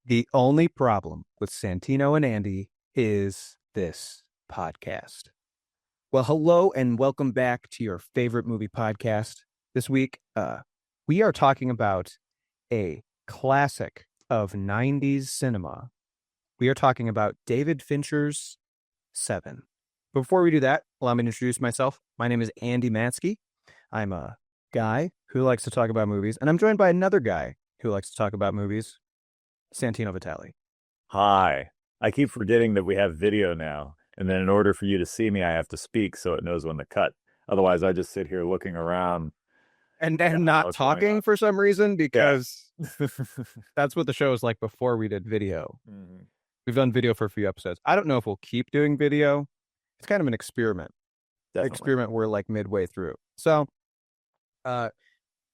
The only problem with Santino and Andy is this podcast. Well, hello and welcome back to your favorite movie podcast. This week, we are talking about a classic of 90s cinema. We are talking about David Fincher's Seven. Before we do that, allow me to introduce myself. My name is Andy Matsky. I'm a guy who likes to talk about movies, and I'm joined by another guy who likes to talk about movies, Santino Vitale. Hi. I keep forgetting that we have video now. And then in order for you to see me, I have to speak so it knows when to cut. Otherwise, I just sit here looking around. And I don't then know not what's going talking on. for some reason Yeah. because that's what the show is like before we did video. Mhm. We've done video for a few episodes. I don't know if we'll keep doing video. It's kind of an experiment. Definitely. We're like midway through. So, uh,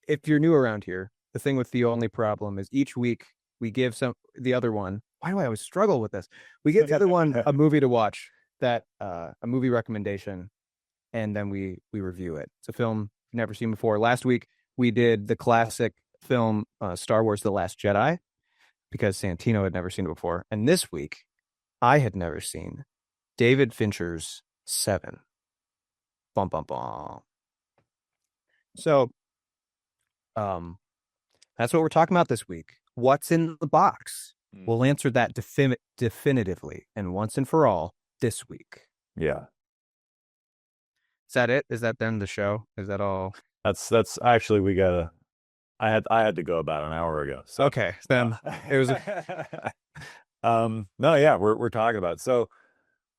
if you're new around here, the thing with the only problem is each week we give the other one. Why do I always struggle with this? We give the other one a movie to watch, a movie recommendation, and then we review it. It's a film you've never seen before. Last week we did the classic film Star Wars: The Last Jedi because Santino had never seen it before, and this week I had never seen David Fincher's Seven. Bum bum bum. So, um, that's what we're talking about this week. What's in the box? We'll answer that definitively and once and for all this week. Yeah. Is that it? Is that then the show? Is that all? That's actually we gotta I had to go about an hour ago. So Okay, then it was. no, yeah, we're talking about it. So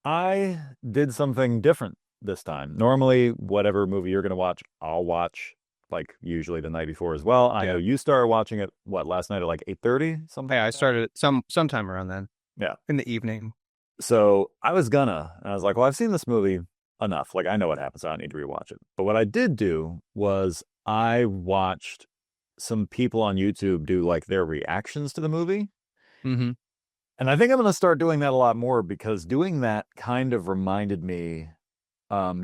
I did something different this time. Normally, whatever movie you're gonna watch, I'll watch like usually the night before as well. I know Yeah. you started watching it last night at like 8:30, something Hey, I like that. started sometime around then Yeah. in the evening. So I was like, well, I've seen this movie enough. Like I know what happens. I don't need to rewatch it. But what I did do was I watched some people on YouTube do like their reactions to the movie. Mm-hmm. And I think I'm going to start doing that a lot more because doing that kind of reminded me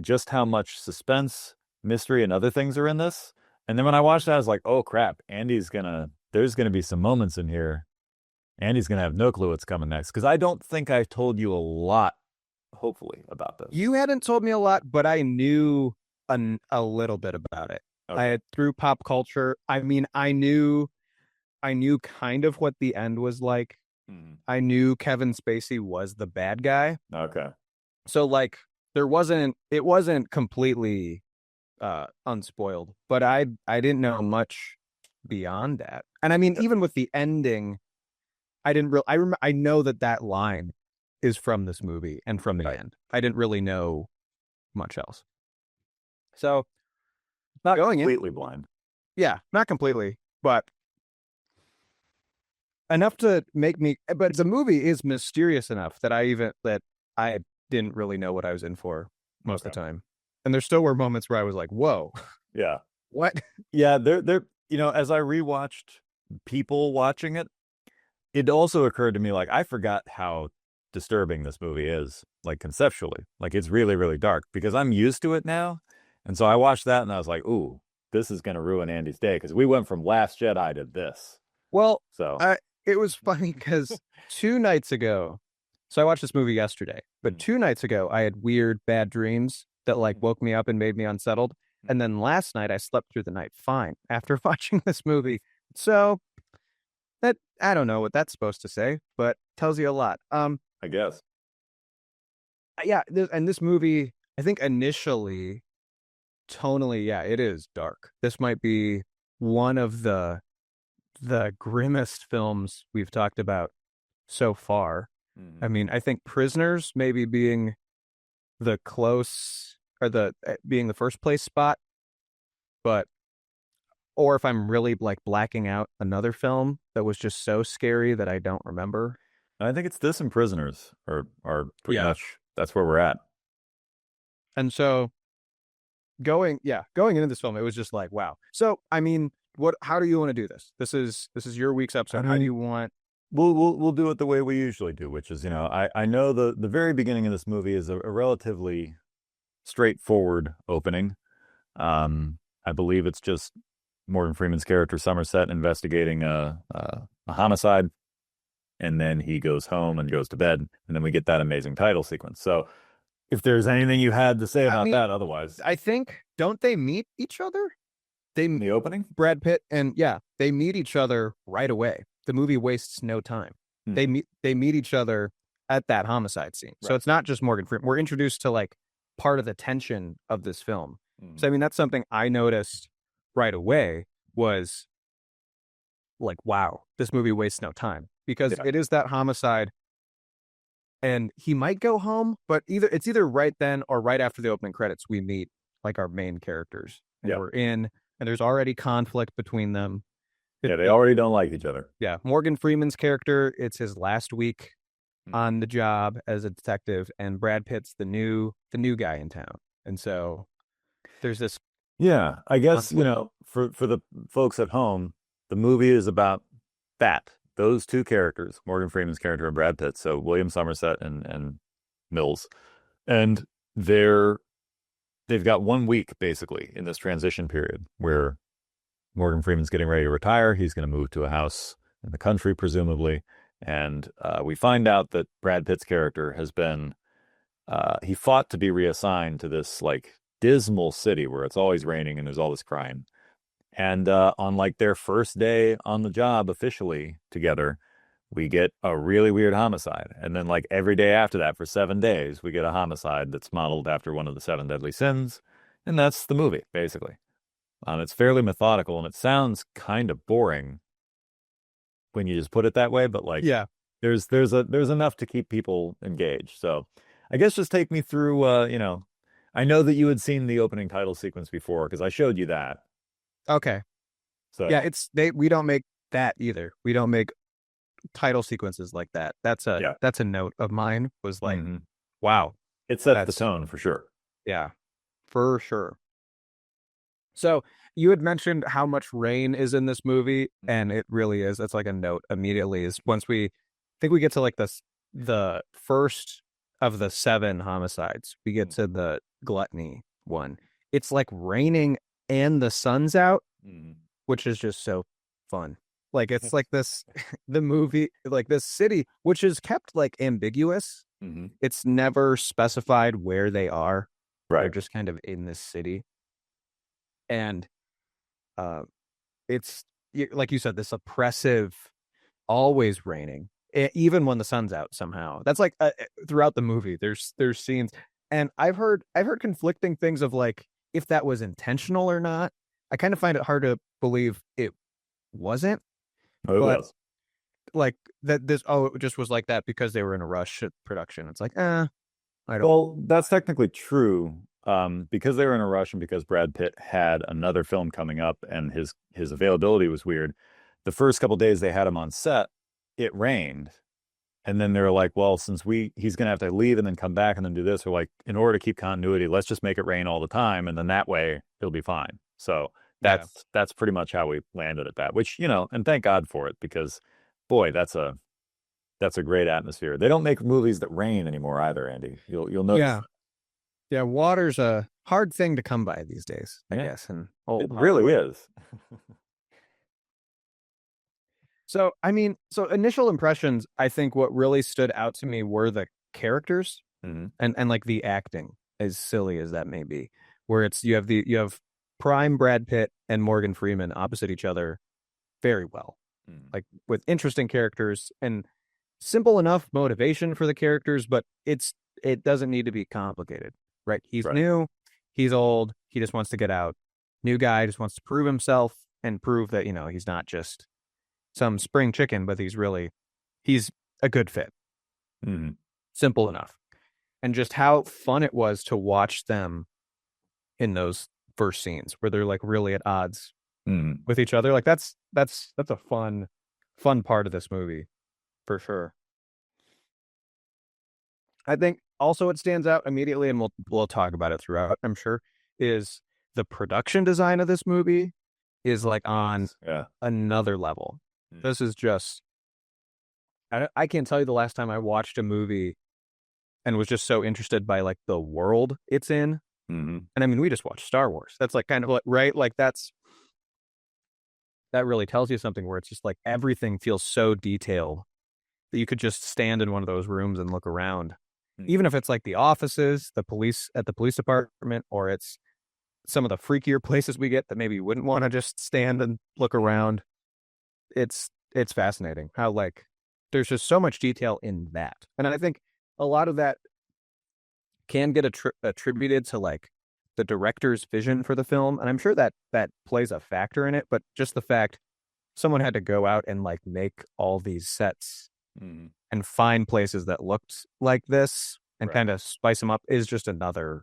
just how much suspense, mystery, and other things are in this. And then when I watched that, I was like, oh crap, there's gonna be some moments in here. Andy's gonna have no clue what's coming next. Because I don't think I told you a lot, hopefully, about this. You hadn't told me a lot, but I knew a little bit about it. I Okay. had through pop culture. I mean, I knew kind of what the end was like. Mhm. I knew Kevin Spacey was the bad guy. Okay. So like it wasn't completely unspoiled, but I didn't know much beyond that. And I mean, even with the ending, I didn't really I know that line is from this movie and from the Right. end. I didn't really know much else. So Not going in, completely blind. yeah, not completely, but enough to make me. But the movie is mysterious enough that I didn't really know what I was in for most of Okay. the time. And there still were moments where I was like, "Whoa, Yeah. what?" Yeah, as I rewatched people watching it, it also occurred to me like I forgot how disturbing this movie is, like conceptually. Like it's really, really dark because I'm used to it now. And so I watched that and I was like, ooh, this is gonna ruin Andy's day because we went from Last Jedi to this. Well, So it was funny because 2 nights ago, so I watched this movie yesterday, but mm, 2 nights ago, I had weird bad dreams that like woke me up and made me unsettled. And then last night, I slept through the night fine after watching this movie. So that I don't know what that's supposed to say, but tells you a lot. I guess. Yeah, and this movie, I think initially, tonally, yeah, it is dark. This might be one of the grimmest films we've talked about so far. I Mhm. mean, I think Prisoners maybe being the close or the being the first place spot, but or if I'm really like blacking out another film that was just so scary that I don't remember. I think it's this and Prisoners are pretty Yeah. much that's where we're at. And so going into this film, it was just like, wow. So, I mean, how do you want to do this? This is your week's I episode. How do mean, you want? we'll do it the way we usually do, which is, I know the very beginning of this movie is a relatively straightforward opening. I believe it's just Morgan Freeman's character Somerset investigating a homicide. and then he goes home and goes to bed, and then we get that amazing title sequence. So if there's anything you had to say I about mean, that, otherwise, I think, don't they meet each other? They in the opening, Brad Pitt and yeah, they meet each other right away. The movie wastes no time. They meet each other at that homicide scene. So Right. it's not just Morgan Freeman. We're introduced to like part of the tension of this film. So I mean, that's something I noticed right away was like, wow, this movie wastes no time because Yeah. it is that homicide and he might go home, but it's either right then or right after the opening credits we meet like our main characters and Yeah. we're in and there's already conflict between them. Yeah, they already don't like each other. Yeah, Morgan Freeman's character, it's his last week on the job as a detective, and Brad Pitt's the new guy in town. And so there's this Yeah, I guess, conflict. for the folks at home, the movie is about those two characters, Morgan Freeman's character and Brad Pitt. So William Somerset and Mills. And they've got 1 week basically in this transition period where Morgan Freeman's getting ready to retire. He's going to move to a house in the country, presumably. And we find out that Brad Pitt's character has been, he fought to be reassigned to this like dismal city where it's always raining and there's all this crime. And on like their first day on the job officially together, we get a really weird homicide. And then like every day after that for 7 days, we get a homicide that's modeled after one of the seven deadly sins. And that's the movie, basically. It's fairly methodical and it sounds kind of boring when you just put it that way, but like Yeah. there's enough to keep people engaged. So I guess just take me through I know that you had seen the opening title sequence before because I showed you that. Okay. Yeah, So we don't make that either. We don't make title sequences like that. yeah. That's a note of mine was like, Mhm. wow, It sets the that's tone for sure. yeah, for sure. So you had mentioned how much rain is in this movie, and it really is. That's like a note immediately. Is once we think we get to like the first of the 7 homicides, we get to the gluttony one. It's like raining and the sun's out, Mhm. which is just so fun. Like it's like this, the movie, like this city, which is kept like ambiguous. Mhm. It's never specified where they are. They're Right. just kind of in this city, and uh, it's like you said, this oppressive, always raining, even when the sun's out. Somehow, that's like throughout the movie. There's scenes, and I've heard conflicting things of like if that was intentional or not. I kind of find it hard to believe it wasn't, Oh, it but was. like that this it just was like that because they were in a rush at production. It's like, I don't. Well, that's technically true. Because they were in a rush and because Brad Pitt had another film coming up and his availability was weird. The first couple days they had him on set, it rained. And then they're like, well, since he's gonna have to leave and then come back and then do this, we're like, in order to keep continuity, let's just make it rain all the time, and then that way it'll be fine. So Yeah, that's pretty much how we landed at that, which, and thank God for it because boy, that's a great atmosphere. They don't make movies that rain anymore either, Andy. You'll notice yeah, yeah. Water's a hard thing to come by these days, I that. Yeah, guess, and it old really Hollywood. is. So, I mean, so initial impressions, I think what really stood out to me were the characters Mhm. and like the acting, as silly as that may be, where it's you have prime Brad Pitt and Morgan Freeman opposite each other very well, Mhm. like with interesting characters and simple enough motivation for the characters, but it doesn't need to be complicated, right? He's Right. new, he's old, he just wants to get out. New guy just wants to prove himself and prove that, he's not just some spring chicken, but he's a good fit. Mhm. Simple enough. And just how fun it was to watch them in those first scenes where they're like really at odds Mhm. with each other. Like that's a fun part of this movie for sure. I think also it stands out immediately, and we'll talk about it throughout, I'm sure, is the production design of this movie is like on Yes. Yeah. another level. Mhm. This is just I can't tell you the last time I watched a movie and was just so interested by like the world it's in. Mhm. And I mean, we just watched Star Wars. That's like kind of like right, like that really tells you something where it's just like everything feels so detailed that you could just stand in one of those rooms and look around, Mm. even if it's like the offices, the police at the police department, or it's some of the freakier places we get that maybe you wouldn't want to just stand and look around. It's fascinating how like there's just so much detail in that, and I think a lot of that can get attributed to like the director's vision for the film, and I'm sure that that plays a factor in it. But just the fact someone had to go out and like make all these sets Mm. and find places that looked like this and Right. kind of spice them up is just another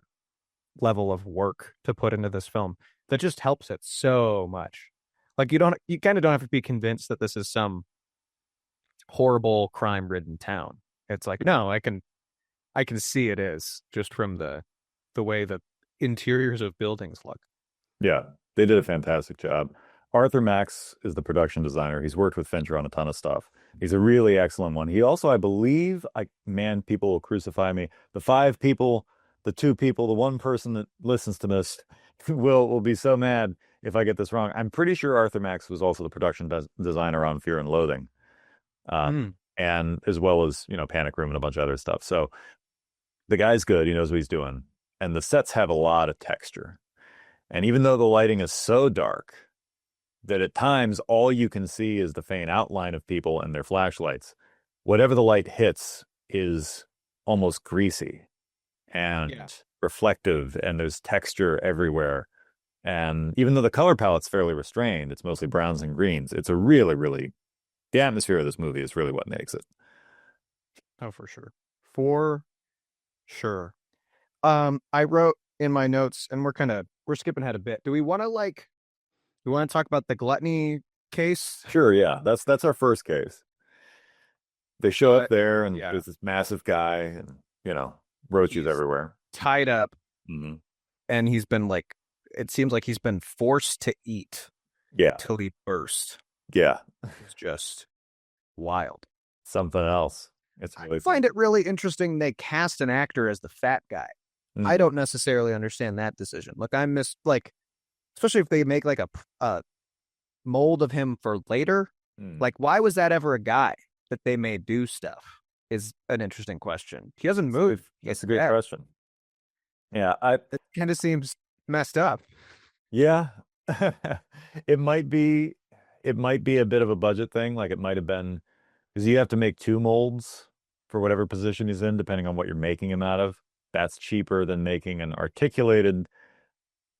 level of work to put into this film that just helps it so much. Like you kind of don't have to be convinced that this is some horrible crime-ridden town. It's like, no, I can see it is just from the way the interiors of buildings look. Yeah, they did a fantastic job. Arthur Max is the production designer. He's worked with Fincher on a ton of stuff. He's a really excellent one. He also, I believe, man, people will crucify me. The five people, the two people, the one person that listens to this will be so mad if I get this wrong. I'm pretty sure Arthur Max was also the production designer on Fear and Loathing, uh, Mm. and as well as, Panic Room and a bunch of other stuff. So the guy's good. He knows what he's doing. And the sets have a lot of texture. And even though the lighting is so dark that at times all you can see is the faint outline of people and their flashlights, whatever the light hits is almost greasy and Yeah. reflective, and there's texture everywhere. And even though the color palette's fairly restrained, it's mostly browns and greens. It's a really, really, the atmosphere of this movie is really what makes it. Oh, for sure. For sure. I wrote in my notes, and we're skipping ahead a bit. Do we want to talk about the gluttony case? Sure, yeah. That's our first case. They show up there, and Yeah. there's this massive guy, and roaches He's everywhere. tied up, Hmm. and he's been like, it seems like he's been forced to eat Yeah, till he burst. yeah. It's just wild. Something else. It's I really find it really interesting they cast an actor as the fat guy. Mm. I don't necessarily understand that decision. Look, I miss like, especially if they make like a mold of him for later. Mm. Like, why was that ever a guy that they made do stuff? Is an interesting question. He doesn't move. That's a great question. Yeah, It kind of seems messed up. yeah. It might be a bit of a budget thing. Like it might have been because you have to make two molds for whatever position he's in, depending on what you're making him out of. That's cheaper than making an articulated,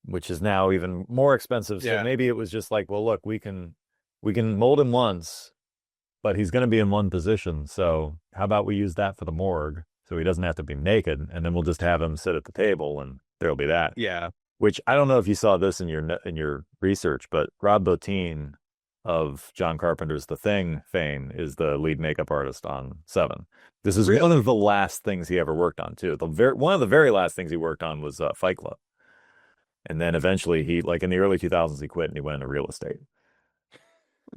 which is now even more expensive. So Yeah. maybe it was just like, well, look, we can mold him once, but he's going to be in one position. So how about we use that for the morgue so he doesn't have to be naked, and then we'll just have him sit at the table and there'll be that. Yeah. Which I don't know if you saw this in your research, but Rob Bottin of John Carpenter's The Thing fame is the lead makeup artist on Seven. This is one of the last things he ever worked on too. One of the very last things he worked on was Fight Club. And then eventually he, like in the early 2000s, he quit and he went into real estate.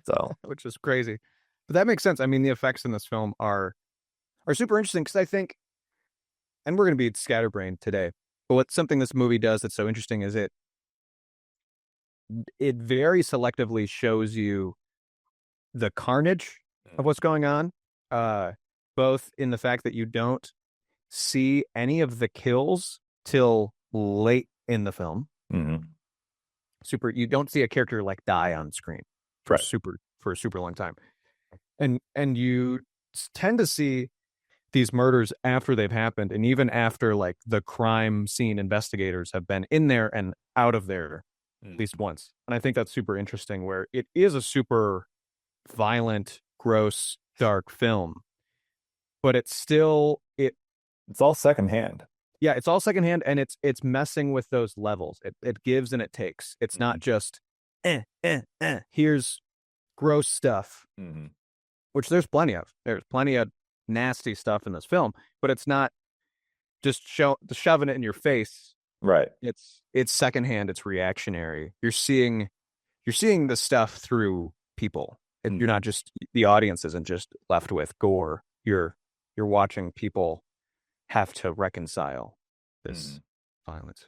So, Which is crazy. But that makes sense. I mean, the effects in this film are super interesting because I think, and we're going to be scatterbrained today, but what's something this movie does that's so interesting is it very selectively shows you the carnage of what's going on, both in the fact that you don't see any of the kills till late in the film. mhm. You don't see a character like die on screen for Right. a super long time, and you tend to see these murders after they've happened, and even after like the crime scene investigators have been in there and out of there at least once. And I think that's super interesting, where it is a super violent, gross, dark film, but it's It's all secondhand. yeah, it's all secondhand, and it's messing with those levels. It gives and it takes. It's not just here's gross stuff, Mhm. which there's plenty of. There's plenty of nasty stuff in this film, but it's not just shoving it in your face. Right. It's secondhand. It's reactionary. You're seeing the stuff through people. You're not just, the audience isn't just left with gore. You're watching people have to reconcile this violence.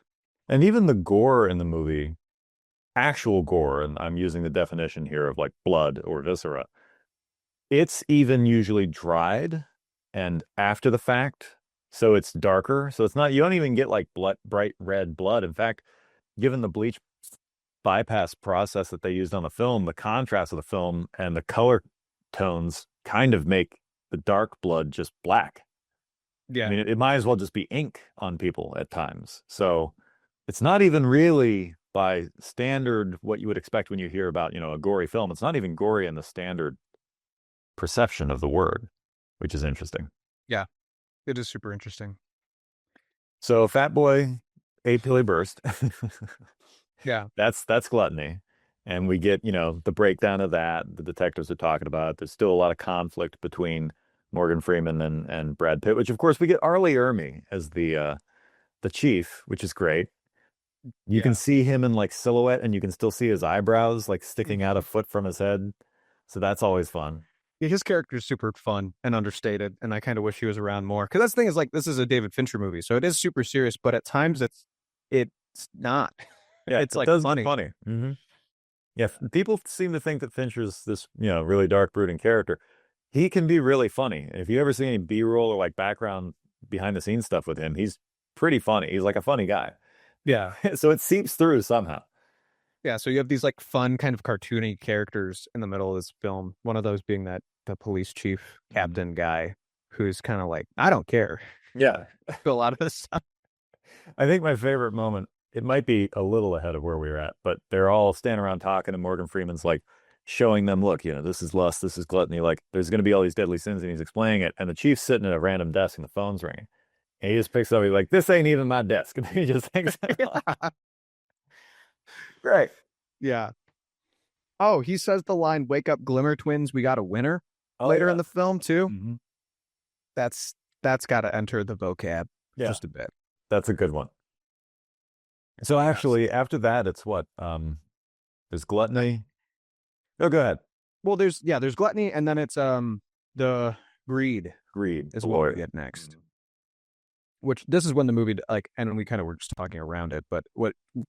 And even the gore in the movie, actual gore, and I'm using the definition here of like blood or viscera, It's even usually dried and after the fact, so it's darker. So it's not, you don't even get like bright red blood. In fact, given the bleach bypass process that they used on the film, the contrast of the film and the color tones kind of make the dark blood just black. I Yeah. mean, it might as well just be ink on people at times. So it's not even really by standard what you would expect when you hear about, a gory film. It's not even gory in the standard perception of the word, which is interesting. Yeah. It is super interesting. So Fat Boy ate till he burst. Yeah. That's gluttony. And we get, the breakdown of that. The detectives are talking about it. There's still a lot of conflict between Morgan Freeman and Brad Pitt, which of course we get Arlie Ermy as the chief, which is great. You can Yeah. see him in like silhouette and you can still see his eyebrows like sticking out a foot from his head. So that's always fun. Yeah, his character is super fun and understated, and I kind of wish he was around more. Because that's the thing is like this is a David Fincher movie, so it is super serious, but at times it's not. Yeah, It's it like does funny. funny. Yeah, people seem to think that Fincher's this, really dark, brooding character. He can be really funny. If you ever see any B-roll or like background behind the scenes stuff with him, he's pretty funny. He's like a funny guy. Yeah. So it seeps through somehow. Yeah, so you have these like fun kind of cartoony characters in the middle of this film. One of those being that the police chief captain guy who's kind of like, I don't care. Yeah. A lot of this stuff. I think my favorite moment, it might be a little ahead of where we were at, but they're all standing around talking, and Morgan Freeman's like showing them, look, this is lust, this is gluttony, like there's going to be all these deadly sins, and he's explaining it. And the chief's sitting at a random desk and the phone's ringing. And he just picks up, he's like, this ain't even my desk. And he just hangs up. Great. Yeah. Oh, he says the line, "Wake up, Glimmer Twins, we got a winner," Oh, later yeah. in the film too. Mhm. That's got to enter the vocab just a bit. That's a good one. So actually, after that, it's what? There's gluttony. Oh, go ahead. Well, there's gluttony, and then it's the greed Greed is the what lawyer. we get next. Which this is when the movie like, and we kind of were just talking around it, but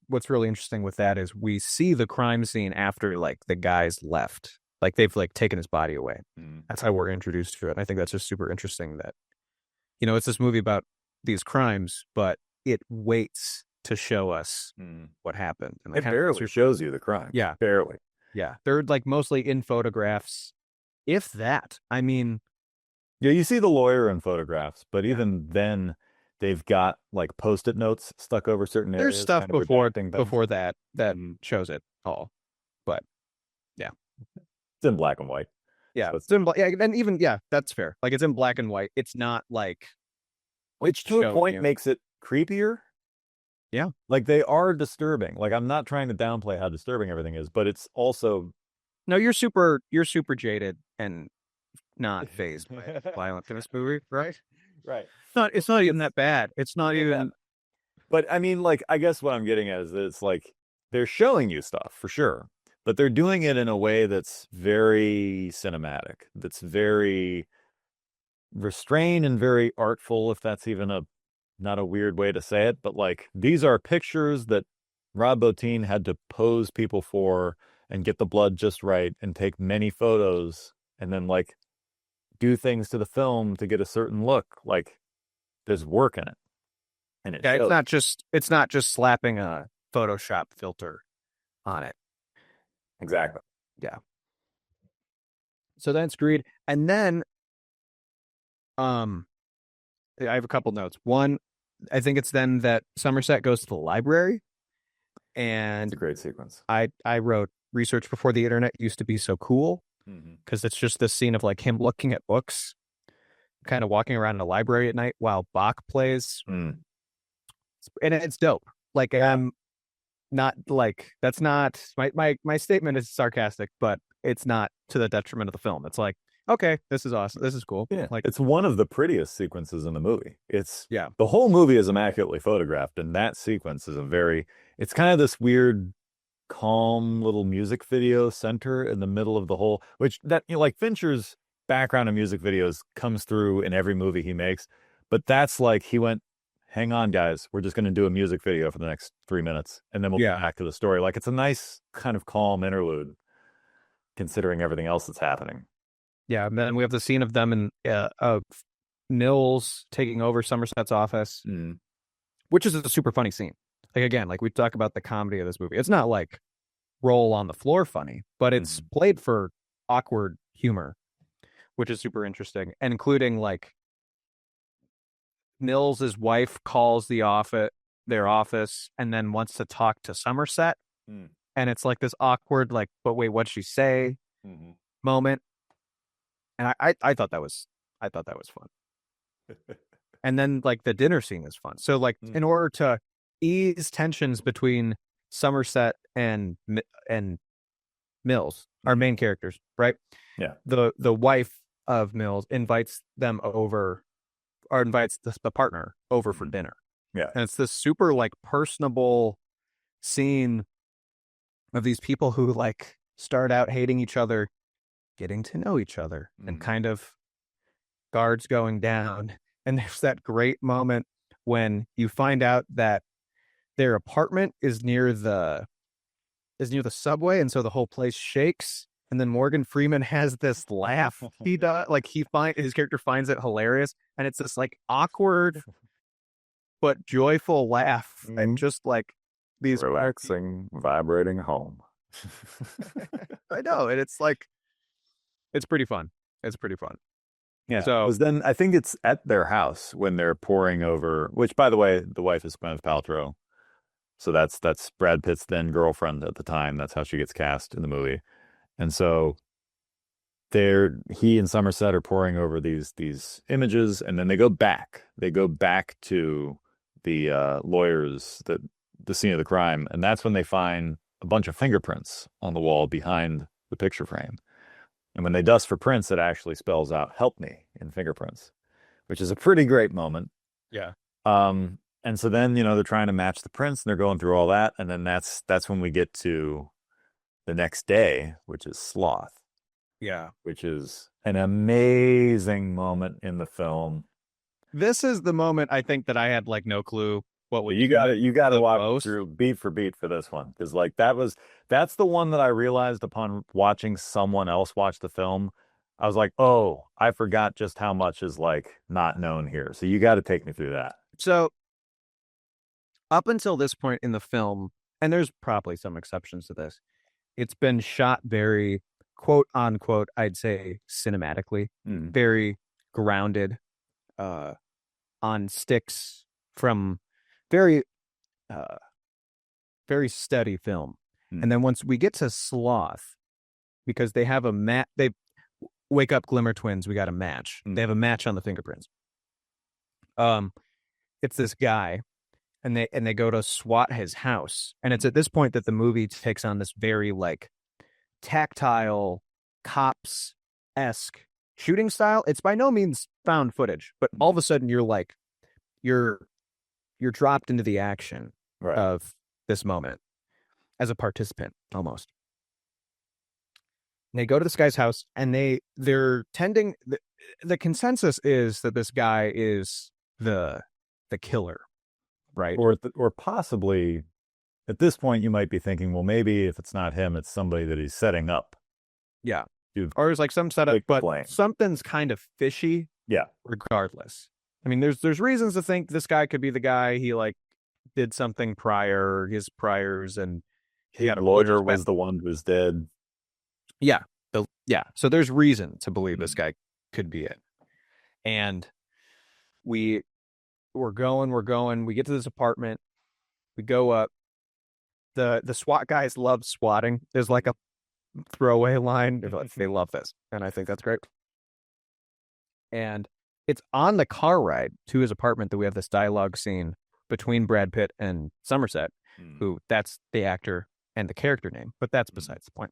what's really interesting with that is we see the crime scene after like the guys left, like they've like taken his body away. That's how we're introduced to it. And I think that's just super interesting that it's this movie about these crimes, but it waits to show us what happened. And It barely shows you the crime. Yeah, barely. Yeah, they're like mostly in photographs, if that. I mean, yeah, you see the lawyer in photographs, but even then, they've got like post-it notes stuck over certain areas. There's stuff kind of before that shows it all, but yeah, it's in black and white. Yeah, So it's in black. Yeah, and even that's fair. Like it's in black and white. It's not like, which to a point makes it creepier. Yeah, like they are disturbing. Like I'm not trying to downplay how disturbing everything is, but it's also no. You're super jaded and not phased by violence in this movie, right? Right. It's not even that bad. It's not even. But I mean, like, I guess what I'm getting at is that it's like they're showing you stuff for sure, but they're doing it in a way that's very cinematic, that's very restrained and very artful, if that's even not a weird way to say it. But like, these are pictures that Rob Bottin had to pose people for and get the blood just right and take many photos and then like do things to the film to get a certain look. Like there's work in it. And it's not just slapping a Photoshop filter on it. Exactly. Yeah. So that's greed. And then I have a couple notes. One, I think it's then that Somerset goes to the library, and it's a great sequence. I wrote research before the internet used to be so cool, because it's just this scene of like him looking at books, kind of walking around in a library at night while Bach plays, and it's dope. Like I'm not like, that's not my statement is sarcastic, but it's not to the detriment of the film. It's like, okay, this is awesome. This is cool. Yeah, like it's one of the prettiest sequences in the movie. Yeah. The whole movie is immaculately photographed, and that sequence is it's kind of this weird, calm little music video center in the middle of the whole, which that, like Fincher's background in music videos comes through in every movie he makes, but that's like he went, hang on guys, we're just going to do a music video for the next 3 minutes and then we'll get back to the story. Like it's a nice kind of calm interlude considering everything else that's happening. Yeah, and then we have the scene of them and of Mills taking over Somerset's office, Mm. which is a super funny scene. Like again, like we talk about the comedy of this movie. It's not like roll on the floor funny, but it's played for awkward humor, which is super interesting, and including like Mills's wife calls their office, and then wants to talk to Somerset, Mm. and it's like this awkward, like, but wait, what'd she say Mm-hmm. moment, and I thought that was fun, and then like the dinner scene is fun. So like in order to ease tensions between Somerset and Mills, our main characters, right? Yeah. The wife of Mills invites them over, or invites the partner over for dinner. Yeah. And it's this super like personable scene of these people who like start out hating each other, getting to know each other, and kind of guards going down. And there's that great moment when you find out that their apartment is near the subway, and so the whole place shakes. And then Morgan Freeman has this laugh. He does, like, his character finds it hilarious, and it's this like awkward but joyful laugh, and just like these relaxing, vibrating home. I know, and it's like it's pretty fun. It's pretty fun. Yeah. So Because then I think it's at their house when they're pouring over. Which, by the way, the wife is Gwyneth Paltrow, so that's Brad Pitt's then girlfriend at the time. That's how she gets cast in the movie. And so he and Somerset are pouring over these images, and then they go back. They go back to the lawyers, the scene of the crime, and that's when they find a bunch of fingerprints on the wall behind the picture frame. And when they dust for prints, it actually spells out "Help me" in fingerprints, which is a pretty great moment. yeah, And so then, they're trying to match the prints, and they're going through all that, and then that's when we get to the next day, which is Sloth. yeah. Which is an amazing moment in the film. This is the moment I think that I had like no clue what would You got to walk most. through beat for beat for this one, because like that's the one that I realized upon watching someone else watch the film. I was like, oh, I forgot just how much is like not known here. So you got to take me through that. So up until this point in the film, and there's probably some exceptions to this, it's been shot very quote unquote, I'd say cinematically, very grounded, on sticks, from very very steady film. And then once we get to Sloth, because they have they wake up Glimmer twins, we got a match. They have a match on the fingerprints. It's this guy, and they go to SWAT his house, and it's at this point that the movie takes on this very like tactile, cops-esque shooting style. It's by no means found footage, but all of a sudden you're dropped into the action of this moment as a participant almost. And they go to this guy's house, and they're tending the consensus is that this guy is the killer, right? Or possibly at this point you might be thinking, well, maybe if it's not him, it's somebody that he's setting up. Yeah. Or it's like some setup, but flame. Something's kind of fishy. Yeah. Regardless. I mean, there's reasons to think this guy could be the guy. He like did something his priors, and he had a lawyer was the one who was dead. Yeah. So there's reason to believe this guy could be it. And we're going, we get to this apartment, we go up. The SWAT guys love swatting. There's like a throwaway line. They love this, and I think that's great. And it's on the car ride to his apartment that we have this dialogue scene between Brad Pitt and Somerset, who that's the actor and the character name, but that's besides the point.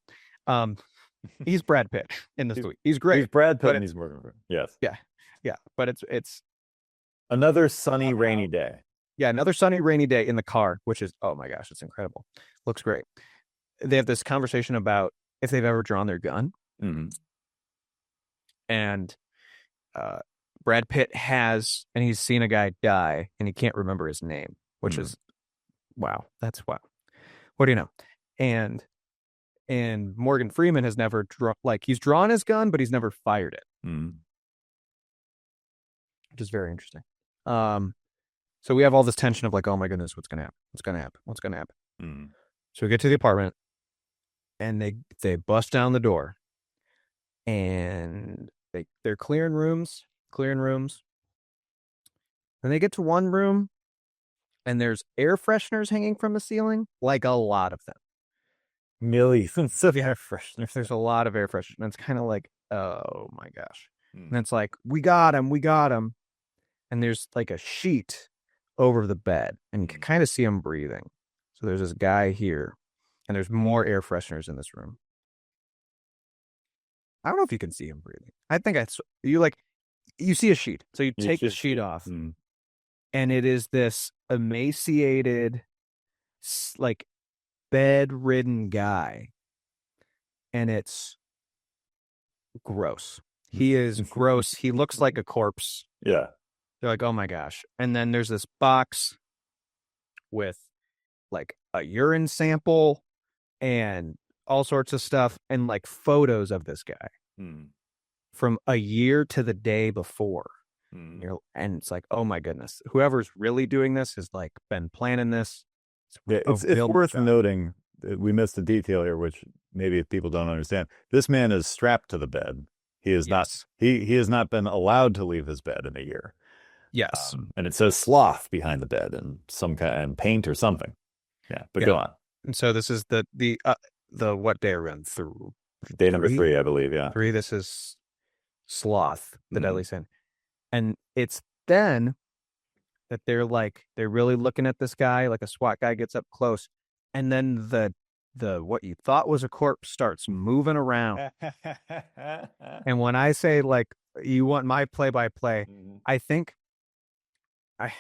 He's Brad Pitt in this movie. He's great. He's Brad Pitt, and he's Morgan Freeman. Yes. Yeah. But it's another sunny, rainy day. Yeah, another sunny, rainy day in the car, which is, oh my gosh, it's incredible. Looks great. They have this conversation about if they've ever drawn their gun. And Brad Pitt has, and he's seen a guy die, and he can't remember his name, which is, wow. That's wow. What do you know? And And Morgan Freeman has never he's drawn his gun, but he's never fired it, Mm. which is very interesting. So we have all this tension of like, oh my goodness, what's gonna happen? What's gonna happen? What's gonna happen? Mm. So we get to the apartment, and they bust down the door, and they're clearing rooms. Then they get to one room, and there's air fresheners hanging from the ceiling, like a lot of them. Millions of air fresheners. There's a lot of air fresheners, and it's kind of like, oh my gosh. Mm. And it's like, we got him. And there's like a sheet over the bed, and you can kind of see him breathing. So there's this guy here, and there's more air fresheners in this room. I don't know if you can see him breathing. I think you see a sheet. So you take the sheet off, and it is this emaciated, like bedridden guy, and it's gross. He is gross. He looks like a corpse. Yeah. They're like, oh my gosh. And then there's this box with like a urine sample and all sorts of stuff, and like photos of this guy from a year to the day before. And it's like, oh my goodness, whoever's really doing this has like been planning this. Yeah, it's worth noting that we missed a detail here, which maybe people don't understand. This man is strapped to the bed. He is not. He has not been allowed to leave his bed in a year. Yes, and it says sloth behind the bed and some kind and paint or something. Yeah, but go on. And so this is the what day are we on through? Day number 3, I believe. Yeah, 3. This is sloth, the deadly sin, and it's then that they're really looking at this guy, like a SWAT guy gets up close, and then the what you thought was a corpse starts moving around. And when I say like you want my play-by-play, I think I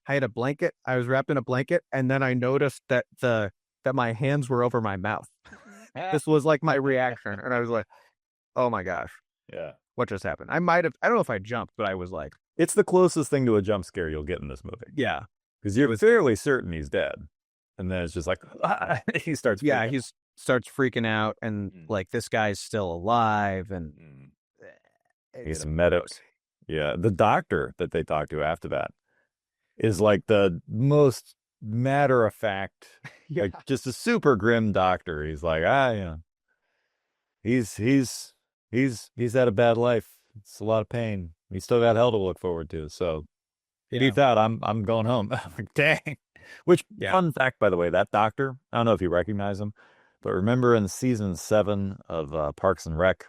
had a blanket. I was wrapped in a blanket, and then I noticed that my hands were over my mouth. This was like my reaction, and I was like, "Oh my gosh, yeah, what just happened?" I don't know if I jumped, but I was like, "It's the closest thing to a jump scare you'll get in this movie." Yeah, because you're fairly certain he's dead, and then it's just like he starts. Yeah, he starts freaking out, and like this guy's still alive, and he's medic. Yeah, the doctor that they talk to after that is like the most matter of fact, like just a super grim doctor. He's like, yeah, he's had a bad life. It's a lot of pain. He's still got hell to look forward to. So deep out, I'm going home. Like, dang. Which fun fact, by the way, that doctor, I don't know if you recognize him, but remember in season 7 of Parks and Rec,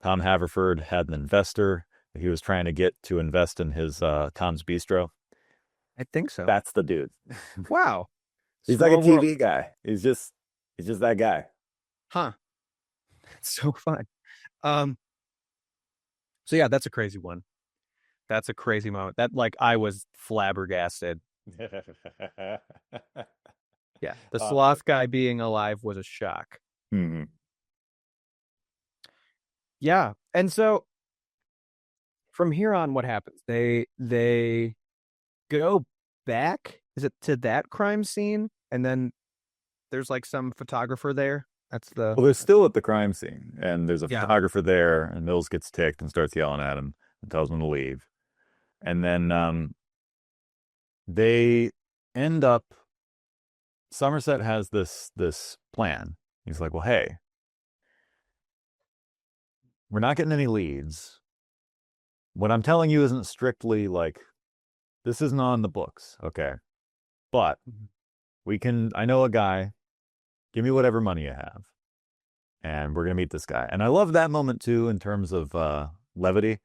Tom Haverford had an investor that he was trying to get to invest in his Tom's Bistro. I think so. That's the dude. Wow. He's like a TV guy. He's just that guy. Huh. So fun. So yeah, that's a crazy one. That's a crazy moment. That like I was flabbergasted. Yeah. The sloth guy being alive was a shock. Yeah. And so from here on, what happens? They go back, is it to that crime scene, and then there's like some photographer there. They're still at the crime scene, and there's a photographer there, and Mills gets ticked and starts yelling at him and tells him to leave. And then they end up, Somerset has this plan. He's like, well, hey, we're not getting any leads. What I'm telling you isn't strictly like, this isn't on the books, okay? But I know a guy, give me whatever money you have, and we're going to meet this guy. And I love that moment too in terms of levity,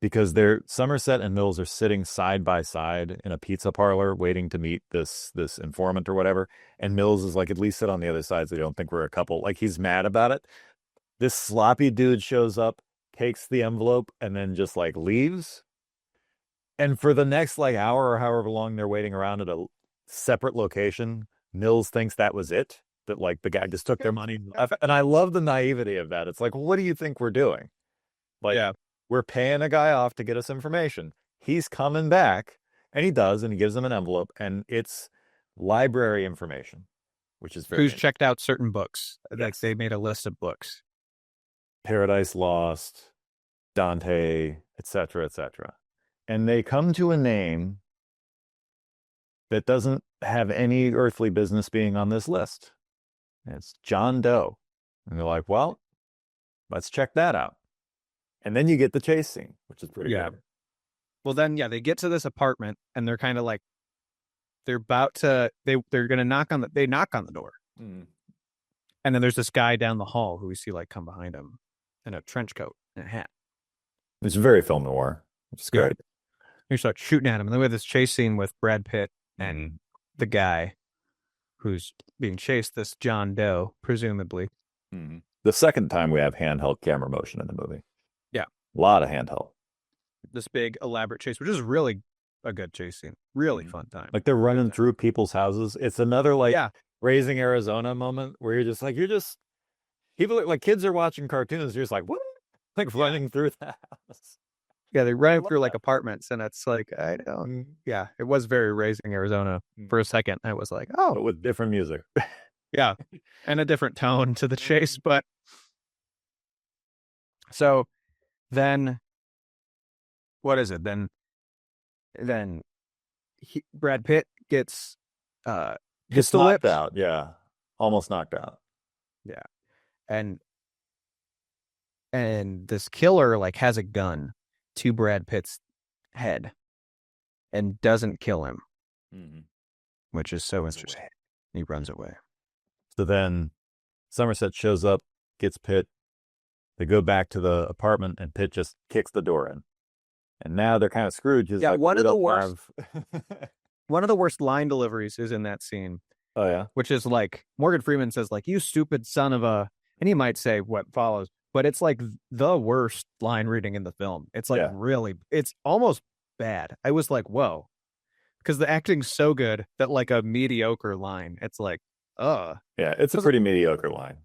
because Somerset and Mills are sitting side by side in a pizza parlor waiting to meet this informant or whatever. And Mills is like, at least sit on the other side so they don't think we're a couple. Like, he's mad about it. This sloppy dude shows up, takes the envelope, and then just like leaves. And for the next like hour or however long they're waiting around at a separate location, Mills thinks that was it, that like the guy just took their money and left. And I love the naivety of that. It's like, what do you think we're doing? Like, we're paying a guy off to get us information. He's coming back, and he does, and he gives them an envelope, and it's library information. which is very Who's checked out certain books. Like Yes. they made a list of books. Paradise Lost, Dante, etc., etc. And they come to a name that doesn't have any earthly business being on this list. It's John Doe. And they're like, well, let's check that out. And then you get the chase scene, which is pretty good. Well, then, they get to this apartment and they're kind of like, they're about to, they're going to knock on the door. Mm. And then there's this guy down the hall who we see like come behind him in a trench coat and a hat. It's very film noir, which is great. He starts shooting at him. And then we have this chase scene with Brad Pitt and the guy who's being chased, this John Doe, presumably. Mm-hmm. The second time we have handheld camera motion in the movie. Yeah. A lot of handheld. This big elaborate chase, which is really a good chase scene. Really fun time. Like they're running through people's houses. It's another Raising Arizona moment where you're just people like kids are watching cartoons. You're just like, what? Like running through the house. Yeah, they're running through like apartments, and it's like, I don't. Yeah, it was very Raising Arizona for a second. I was like, oh, but with different music. Yeah, and a different tone to the chase. But so then, what is it? Then Brad Pitt gets knocked out. Yeah, almost knocked out. Yeah, and this killer like has a gun to Brad Pitt's head and doesn't kill him, which is so interesting. He runs away. So then Somerset shows up, gets Pitt. They go back to the apartment, and Pitt just kicks the door in. And now they're kind of screwed. Yeah, like, one of the worst line deliveries is in that scene. Oh, yeah? Which is like, Morgan Freeman says, like, you stupid son of a... And he might say what follows, but it's like the worst line reading in the film. It's like really... It's almost bad. I was like, whoa. Because the acting's so good that like a mediocre line, it's like, Yeah, it's a pretty mediocre line.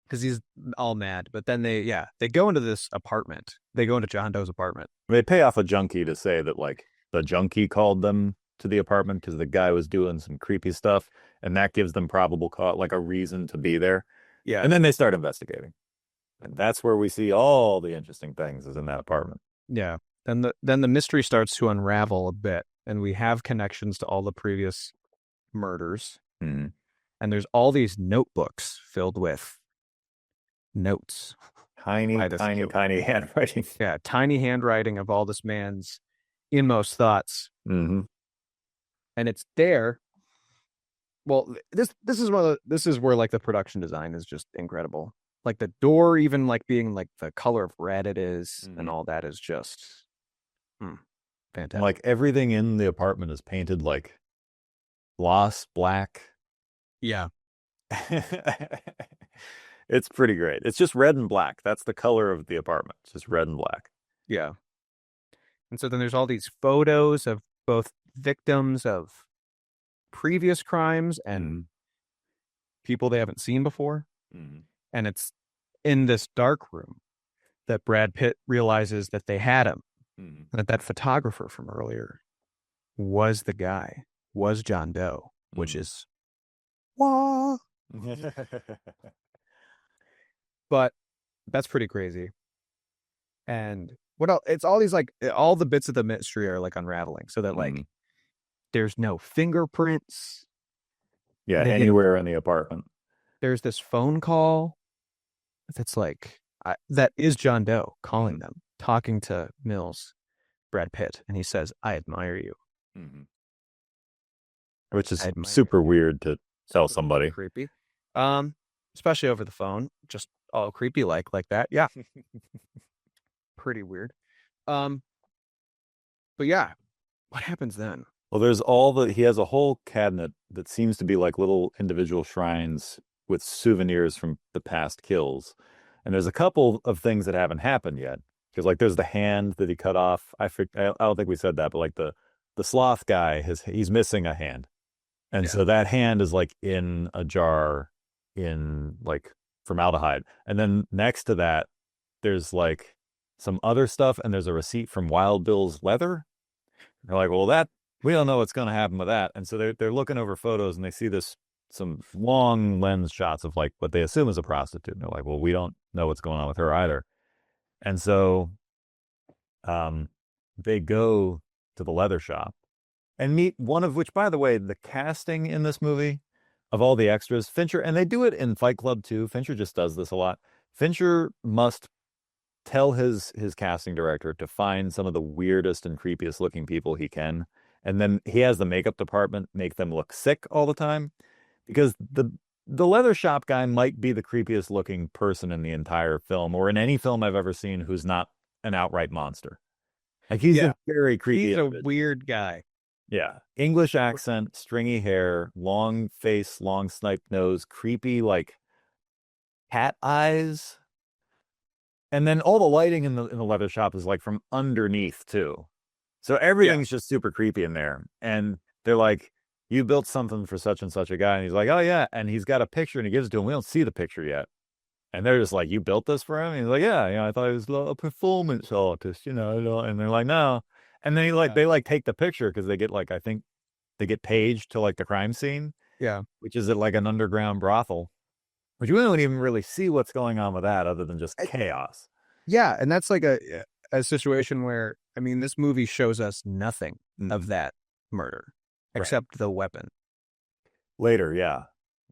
Because he's all mad. But then they go into this apartment. They go into John Doe's apartment. They pay off a junkie to say that like the junkie called them to the apartment because the guy was doing some creepy stuff, and that gives them probable cause, like a reason to be there. Yeah. And then they start investigating. And that's where we see all the interesting things is in that apartment. Yeah. Then the mystery starts to unravel a bit, and we have connections to all the previous murders. Mm-hmm. And there's all these notebooks filled with notes. Tiny handwriting. Yeah, tiny handwriting of all this man's inmost thoughts. Mm-hmm. And it's there. Well, this is where like the production design is just incredible. Like the door even like being like the color of red it is, and all that is just fantastic. Like everything in the apartment is painted like gloss black. Yeah. It's pretty great. It's just red and black. That's the color of the apartment. It's just red and black. Yeah. And so then there's all these photos of both victims of previous crimes and people they haven't seen before. And it's in this dark room that Brad Pitt realizes that they had him. And that photographer from earlier was the guy, was John Doe, which is wah. But that's pretty crazy. And what else? It's all these like all the bits of the mystery are like unraveling, so that like there's no fingerprints. Yeah, anywhere in the apartment. There's this phone call that's like that is John Doe calling them, talking to Mills, Brad Pitt, and he says, "I admire you," which is super weird to tell somebody. Creepy, especially over the phone. Just all creepy like that. Yeah. Pretty weird. But yeah, what happens then? Well, he has a whole cabinet that seems to be like little individual shrines with souvenirs from the past kills. And there's a couple of things that haven't happened yet. Because like there's the hand that he cut off. I don't think we said that, but like the sloth guy, he's missing a hand. And so that hand is like in a jar in like formaldehyde. And then next to that, there's like some other stuff, and there's a receipt from Wild Bill's leather. They're like, well, we don't know what's going to happen with that. And so they're looking over photos, and they see this some long lens shots of like what they assume is a prostitute. And they're like, well, we don't know what's going on with her either. And so um, they go to the leather shop and meet one of which, by the way, the casting in this movie of all the extras, Fincher, and they do it in Fight Club too. Fincher just does this a lot. Fincher must tell his casting director to find some of the weirdest and creepiest looking people he can. And then he has the makeup department make them look sick all the time because the leather shop guy might be the creepiest looking person in the entire film or in any film I've ever seen who's not an outright monster. Like he's a very creepy. He's a weird guy. Yeah. English accent, stringy hair, long face, long sniped nose, creepy like cat eyes. And then all the lighting in the leather shop is like from underneath too. So everything's just super creepy in there. And they're like, you built something for such and such a guy. And he's like, oh yeah. And he's got a picture and he gives it to him. We don't see the picture yet. And they're just like, you built this for him? And he's like, yeah, I thought he was a performance artist, and they're like, no. And then they like take the picture because they get like, I think they get paged to like the crime scene. Yeah. Which is at like an underground brothel. But you don't even really see what's going on with that other than just chaos. Yeah. And that's like a situation where, I mean, this movie shows us nothing of that murder except the weapon. Later, yeah.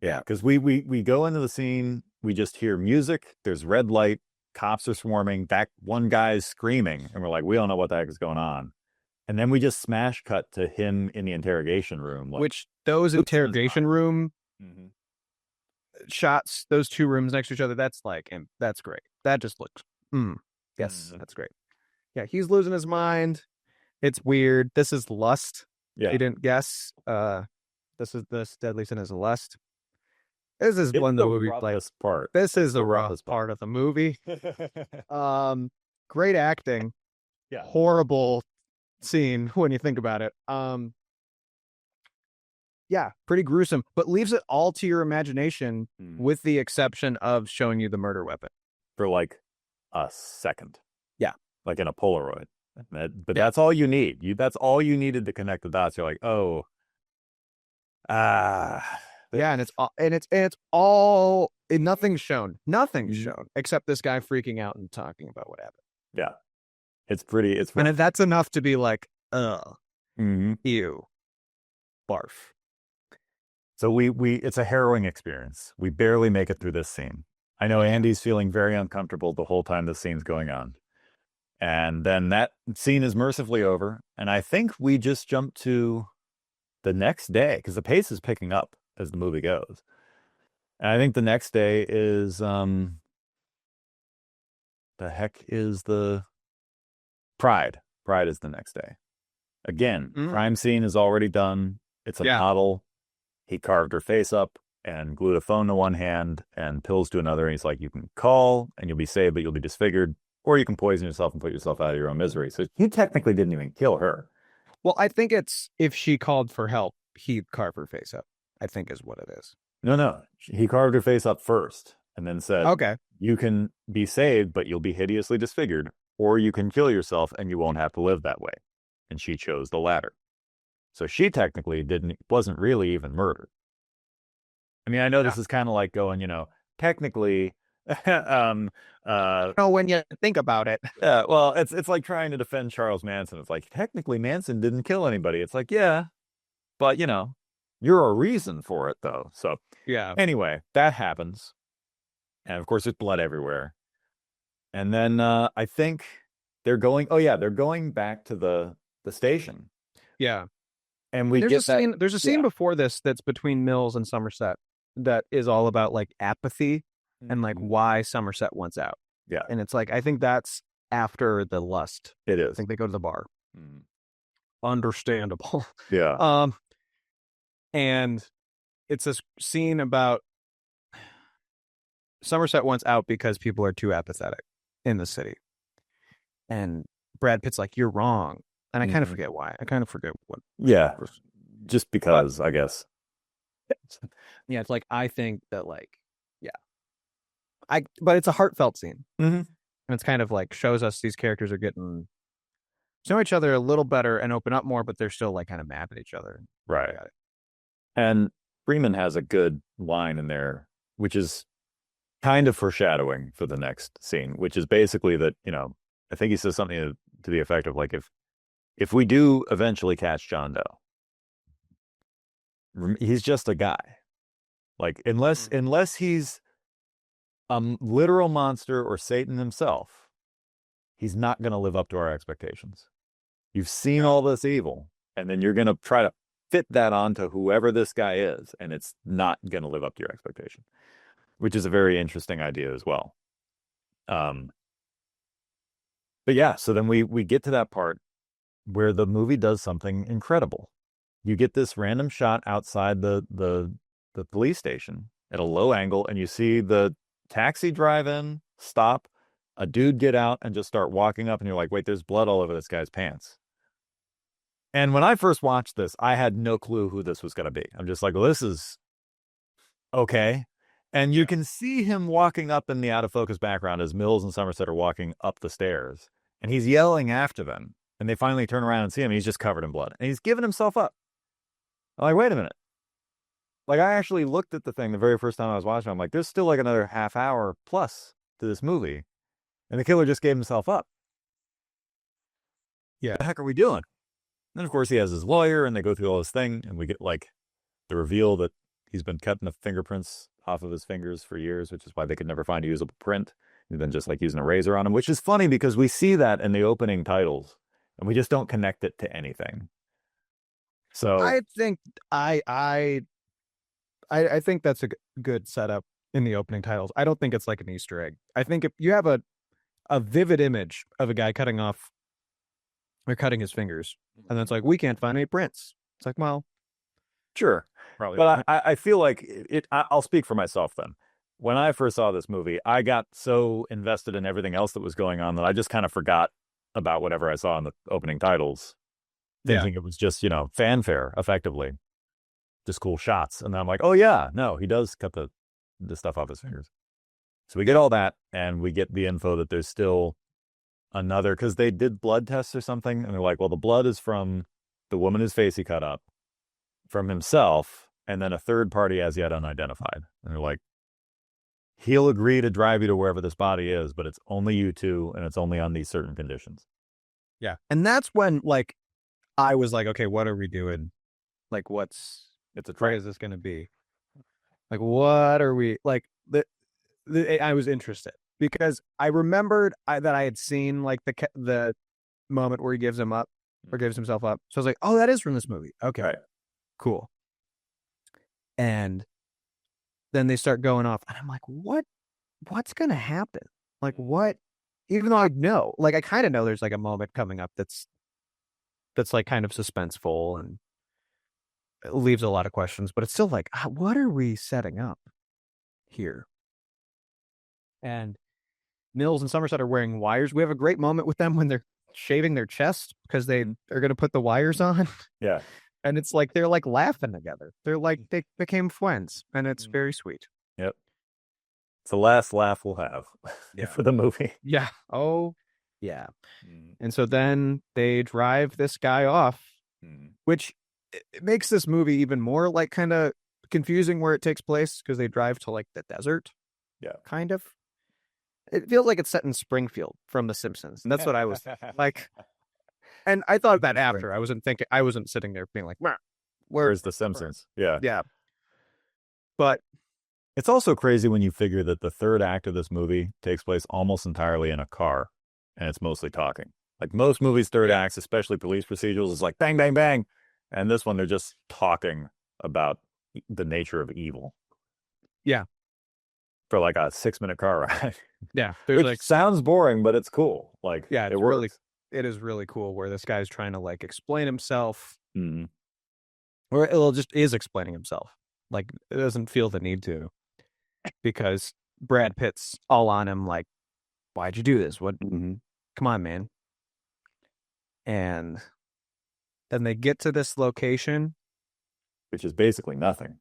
Yeah. Because we go into the scene, we just hear music, there's red light, cops are swarming, that one guy's screaming, and we're like, we don't know what the heck is going on. And then we just smash cut to him in the interrogation room. Like, which those interrogation room shots, those two rooms next to each other, that's great. That just looks, yes, that's great. Yeah, he's losing his mind. It's weird. This is lust. Yeah. You didn't guess. This Deadly Sin is lust. This is one of the movie part. This is the roughest part of the movie. Great acting. Yeah. Horrible scene when you think about it. Yeah, pretty gruesome, but leaves it all to your imagination with the exception of showing you the murder weapon. For like a second. Yeah. Like in a Polaroid. But that's all you need. That's all you needed to connect the dots. You're like, oh. Yeah, and it's all nothing's shown. Nothing's shown except this guy freaking out and talking about what happened. Yeah. It's pretty and that's enough to be like, ew. Barf. So we it's a harrowing experience. We barely make it through this scene. I know Andy's feeling very uncomfortable the whole time this scene's going on. And then that scene is mercifully over. And I think we just jump to the next day because the pace is picking up as the movie goes. And I think the next day is the heck is the Pride. Pride is the next day. Again, crime scene is already done. It's a model. He carved her face up and glued a phone to one hand and pills to another. And he's like, you can call and you'll be saved, but you'll be disfigured. Or you can poison yourself and put yourself out of your own misery. So he technically didn't even kill her. Well, I think it's if she called for help, he'd carve her face up, I think is what it is. No. He carved her face up first and then said, okay, you can be saved, but you'll be hideously disfigured. Or you can kill yourself and you won't have to live that way. And she chose the latter. So she technically wasn't really even murdered. I mean, I know this is kind of like going, technically, when you think about it. Yeah, well, it's like trying to defend Charles Manson. It's like, technically Manson didn't kill anybody. It's like, yeah, but you're a reason for it though. So yeah. Anyway, that happens. And of course there's blood everywhere. And then I think they're going back to the station. Yeah. And there's a scene before this that's between Mills and Somerset that is all about like apathy and like why Somerset wants out. Yeah. And it's like, I think that's after the lust. It is. I think they go to the bar. Understandable. Yeah. And it's a scene about Somerset wants out because people are too apathetic in the city. And Brad Pitt's like, you're wrong. And I kind of forget why. I kind of forget what. Yeah. Just because, I guess. Yeah, it's like, I think that like, but it's a heartfelt scene. And it's kind of like shows us these characters are getting to know each other a little better and open up more, but they're still like kind of mad at each other. Right. And Freeman has a good line in there, which is kind of foreshadowing for the next scene, which is basically that, I think he says something to the effect of like, if we do eventually catch John Doe, he's just a guy. Like, unless he's a literal monster or Satan himself, he's not going to live up to our expectations. You've seen all this evil, and then you're going to try to fit that onto whoever this guy is, and it's not going to live up to your expectation, which is a very interesting idea as well. But yeah, so then we get to that part where the movie does something incredible. You get this random shot outside the police station at a low angle, and you see the taxi drive in, stop, a dude get out and just start walking up, and you're like, wait, there's blood all over this guy's pants. And when I first watched this, I had no clue who this was going to be. I'm just like, well, this is okay. And you can see him walking up in the out of focus background as Mills and Somerset are walking up the stairs, and he's yelling after them. And they finally turn around and see him. He's just covered in blood, and he's giving himself up. I'm like, wait a minute. Like, I actually looked at the thing the very first time I was watching. I'm like, there's still like another half hour plus to this movie, and the killer just gave himself up. Yeah. What the heck are we doing? And then, of course, he has his lawyer, and they go through all this thing, and we get like the reveal that he's been cutting the fingerprints off of his fingers for years, which is why they could never find a usable print. He's been just like using a razor on him, which is funny because we see that in the opening titles, and we just don't connect it to anything. So I think I think that's a good setup in the opening titles. I don't think it's like an Easter egg. I think if you have a vivid image of a guy cutting off or cutting his fingers, and then it's like, we can't find any prints. It's like, well, sure. probably. But I feel like I'll speak for myself then. When I first saw this movie, I got so invested in everything else that was going on that I just kind of forgot about whatever I saw in the opening titles, thinking it was just, fanfare, effectively. Just cool shots. And then I'm like, oh yeah, no, he does cut the stuff off his fingers. So we get all that, and we get the info that there's still another, because they did blood tests or something, and they're like, well, the blood is from the woman whose face he cut up, from himself, and then a third party as yet unidentified. And they're like, he'll agree to drive you to wherever this body is, but it's only you two, and it's only on these certain conditions. Yeah. And that's when, like, I was like, okay, what are we doing? Like, It's a what is this going to be? Like, what are we, like, I was interested because I remembered that I had seen like the moment where he gives him up or gives himself up. So I was like, oh, that is from this movie. Okay, right. Cool. And then they start going off, and I'm like, what's going to happen? Like, what? Even though I know, like, I kind of know there's like a moment coming up that's like kind of suspenseful and it leaves a lot of questions, but it's still like, what are we setting up here? And Mills and Somerset are wearing wires. We have a great moment with them when they're shaving their chest because they are going to put the wires on. Yeah. And it's like they're like laughing together. They're like they became friends, and it's very sweet. Yep. It's the last laugh we'll have for the movie. Yeah. Oh, yeah. And so then they drive this guy off, which it makes this movie even more like kind of confusing where it takes place because they drive to like the desert. Yeah. Kind of. It feels like it's set in Springfield from The Simpsons. And that's what I was like. And I thought that after. I wasn't sitting there being like, where's The Simpsons? Yeah. Yeah. But it's also crazy when you figure that the third act of this movie takes place almost entirely in a car, and it's mostly talking. Like most movies' third acts, especially police procedurals, is like bang, bang, bang. And this one, they're just talking about the nature of evil. Yeah. For like a 6-minute car ride. Yeah. Which sounds boring, but it's cool. Like, yeah, it is really cool where this guy's trying to like explain himself. Mm-hmm. Or it just is explaining himself. Like, it doesn't feel the need to. Because Brad Pitt's all on him, like, why'd you do this? What? Come on, man. And then they get to this location, which is basically nothing.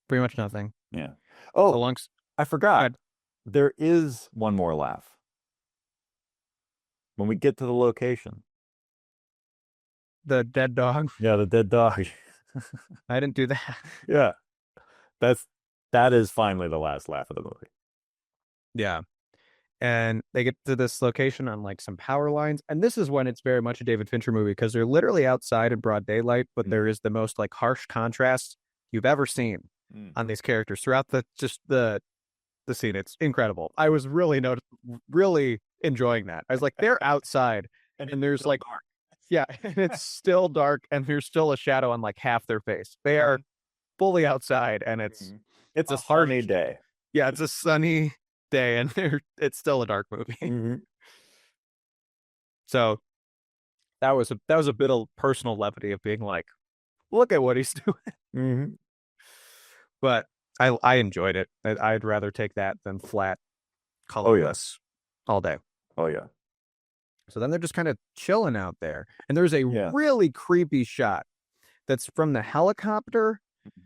Pretty much nothing. Yeah. Oh, I forgot. There is one more laugh. When we get to the location. The dead dog? Yeah, the dead dog. I didn't do that. Yeah. That is finally the last laugh of the movie. Yeah. And they get to this location on like some power lines. And this is when it's very much a David Fincher movie because they're literally outside in broad daylight, but there is the most like harsh contrast you've ever seen on these characters throughout the scene. It's incredible. I was really enjoying that. I was like, they're outside and there's like dark. Yeah, and it's still dark and there's still a shadow on like half their face. They are fully outside and it's a sunny day. Yeah, it's a sunny day and it's still a dark movie. So that was a bit of personal levity of being like, look at what he's doing. But I enjoyed it. I'd rather take that than flat, colorless all day. Oh yeah. So then they're just kind of chilling out there, and there's a really creepy shot that's from the helicopter,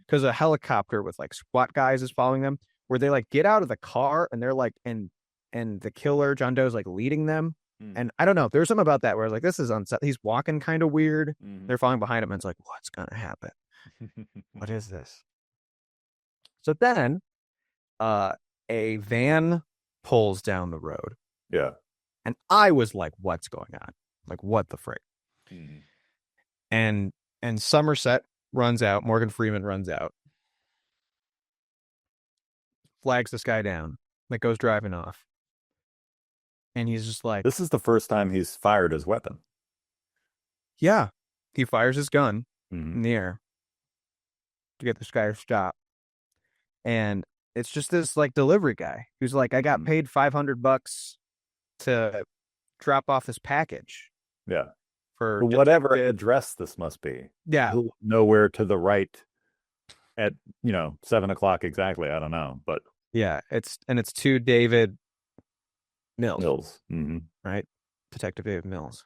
because a helicopter with like SWAT guys is following them, where they like get out of the car and they're like, and the killer John Doe's like leading them. And I don't know, there's something about that where I was like, this is unset. He's walking kind of weird. They're following behind him, and it's like, what's gonna happen? What is this? So then, a van pulls down the road. Yeah. And I was like, what's going on? Like, what the frick? And Somerset runs out. Morgan Freeman runs out. Flags this guy down. That goes driving off. And he's just like... This is the first time he's fired his weapon. Yeah. He fires his gun in the air to get this guy to stop. And it's just this like delivery guy who's like, I got paid $500 to drop off this package. Yeah. For whatever address this must be. Yeah. Nowhere to the right at, 7 o'clock exactly. I don't know. But yeah, it's to David Mills. Right? Detective David Mills.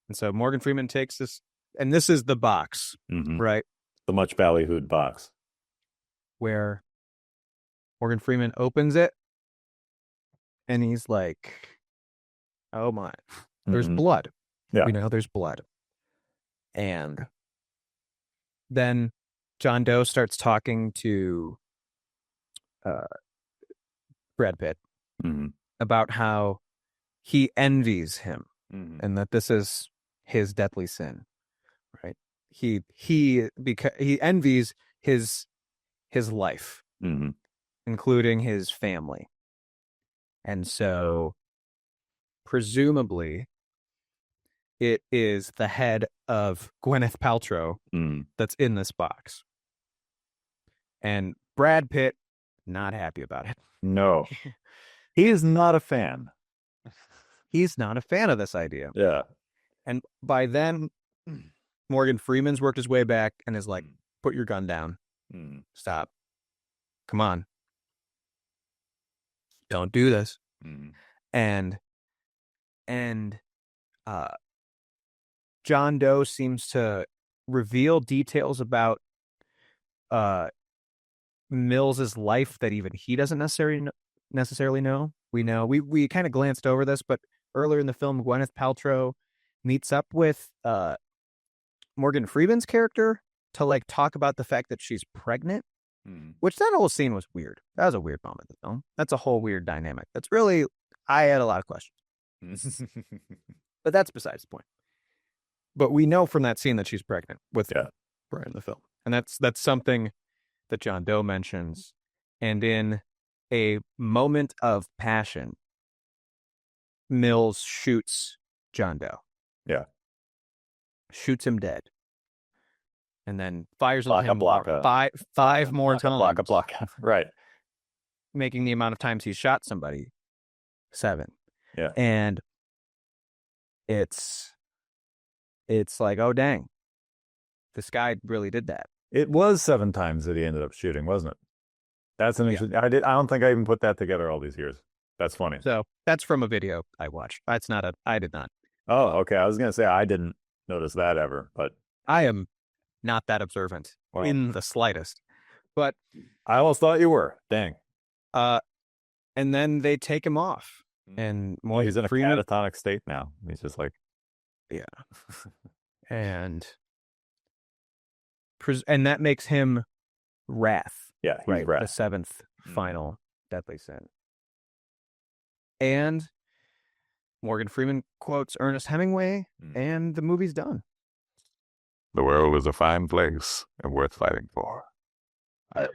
And so Morgan Freeman takes this, and this is the box, right? The much ballyhooed box. Where Morgan Freeman opens it, and he's like, oh my, there's blood. Yeah. We know there's blood. And then John Doe starts talking to Brad Pitt about how he envies him and that this is his deadly sin, right? He envies his life, including his family. And so presumably it is the head of Gwyneth Paltrow that's in this box. And Brad Pitt, not happy about it. No. He is not a fan. He's not a fan of this idea. Yeah. And by then, Morgan Freeman's worked his way back and is like, put your gun down. Stop. Come on. Don't do this. And John Doe seems to reveal details about Mills's life that even he doesn't necessarily know. We kind of glanced over this, but earlier in the film, Gwyneth Paltrow meets up with Morgan Freeman's character to like talk about the fact that she's pregnant, which that whole scene was weird. That was a weird moment in the film. That's a whole weird dynamic. That's really, I had a lot of questions, but that's besides the point. But we know from that scene that she's pregnant with Brian in the film, and that's something that John Doe mentions. And in a moment of passion, Mills shoots John Doe. Yeah. Shoots him dead. And then fires on him five more times. Block. Right. Making the amount of times he's shot somebody 7. Yeah. And it's like, oh dang, this guy really did that. It was 7 times that he ended up shooting, wasn't it? That's an interesting. I don't think I even put that together all these years. That's funny. So that's from a video I watched. I did not. Oh, okay. I was gonna say I didn't notice that ever, but I am not that observant in the slightest. But I almost thought you were. Dang. And then they take him off, and he's in a catatonic state now. He's just like, yeah, and that makes him Wrath. Yeah, he's Right. The Wrath. seventh final deadly sin. And Morgan Freeman quotes Ernest Hemingway, and the movie's done. The world is a fine place and worth fighting for. That's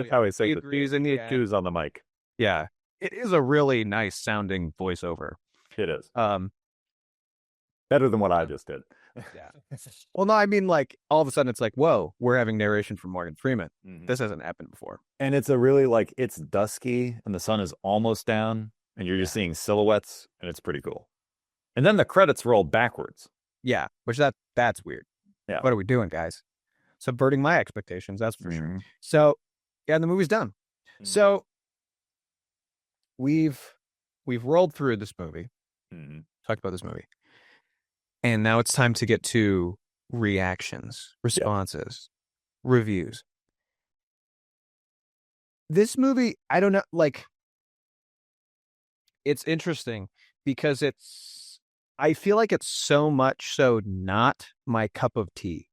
how he says He it. agrees You need yeah. shoes on the mic. Yeah. It is a really nice sounding voiceover. It is. Um, Better than what I just did. Yeah. Well, no, I mean, like, all of a sudden it's like, whoa, we're having narration from Morgan Freeman. This hasn't happened before. And it's a really, like, it's dusky and the sun is almost down and you're just seeing silhouettes and it's pretty cool. And then the credits roll backwards. Yeah, which that's weird. Yeah. What are we doing, guys? Subverting my expectations, that's for sure. So, yeah, the movie's done. So we've rolled through this movie, talked about this movie, and now it's time to get to reactions, responses, reviews. This movie, I don't know, like, it's interesting because I feel like it's so much so not my cup of tea.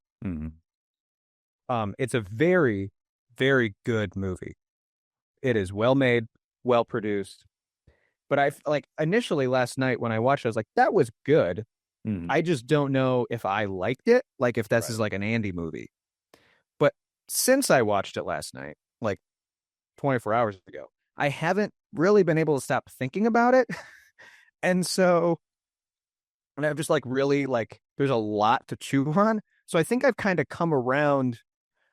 It's a very, very good movie. It is well made, well produced. But I like initially last night when I watched it, I was like, that was good. I just don't know if I liked it, like if this is like an Andy movie. But since I watched it last night, like 24 hours ago, I haven't really been able to stop thinking about it. And I've just like really like there's a lot to chew on. So I think I've kind of come around.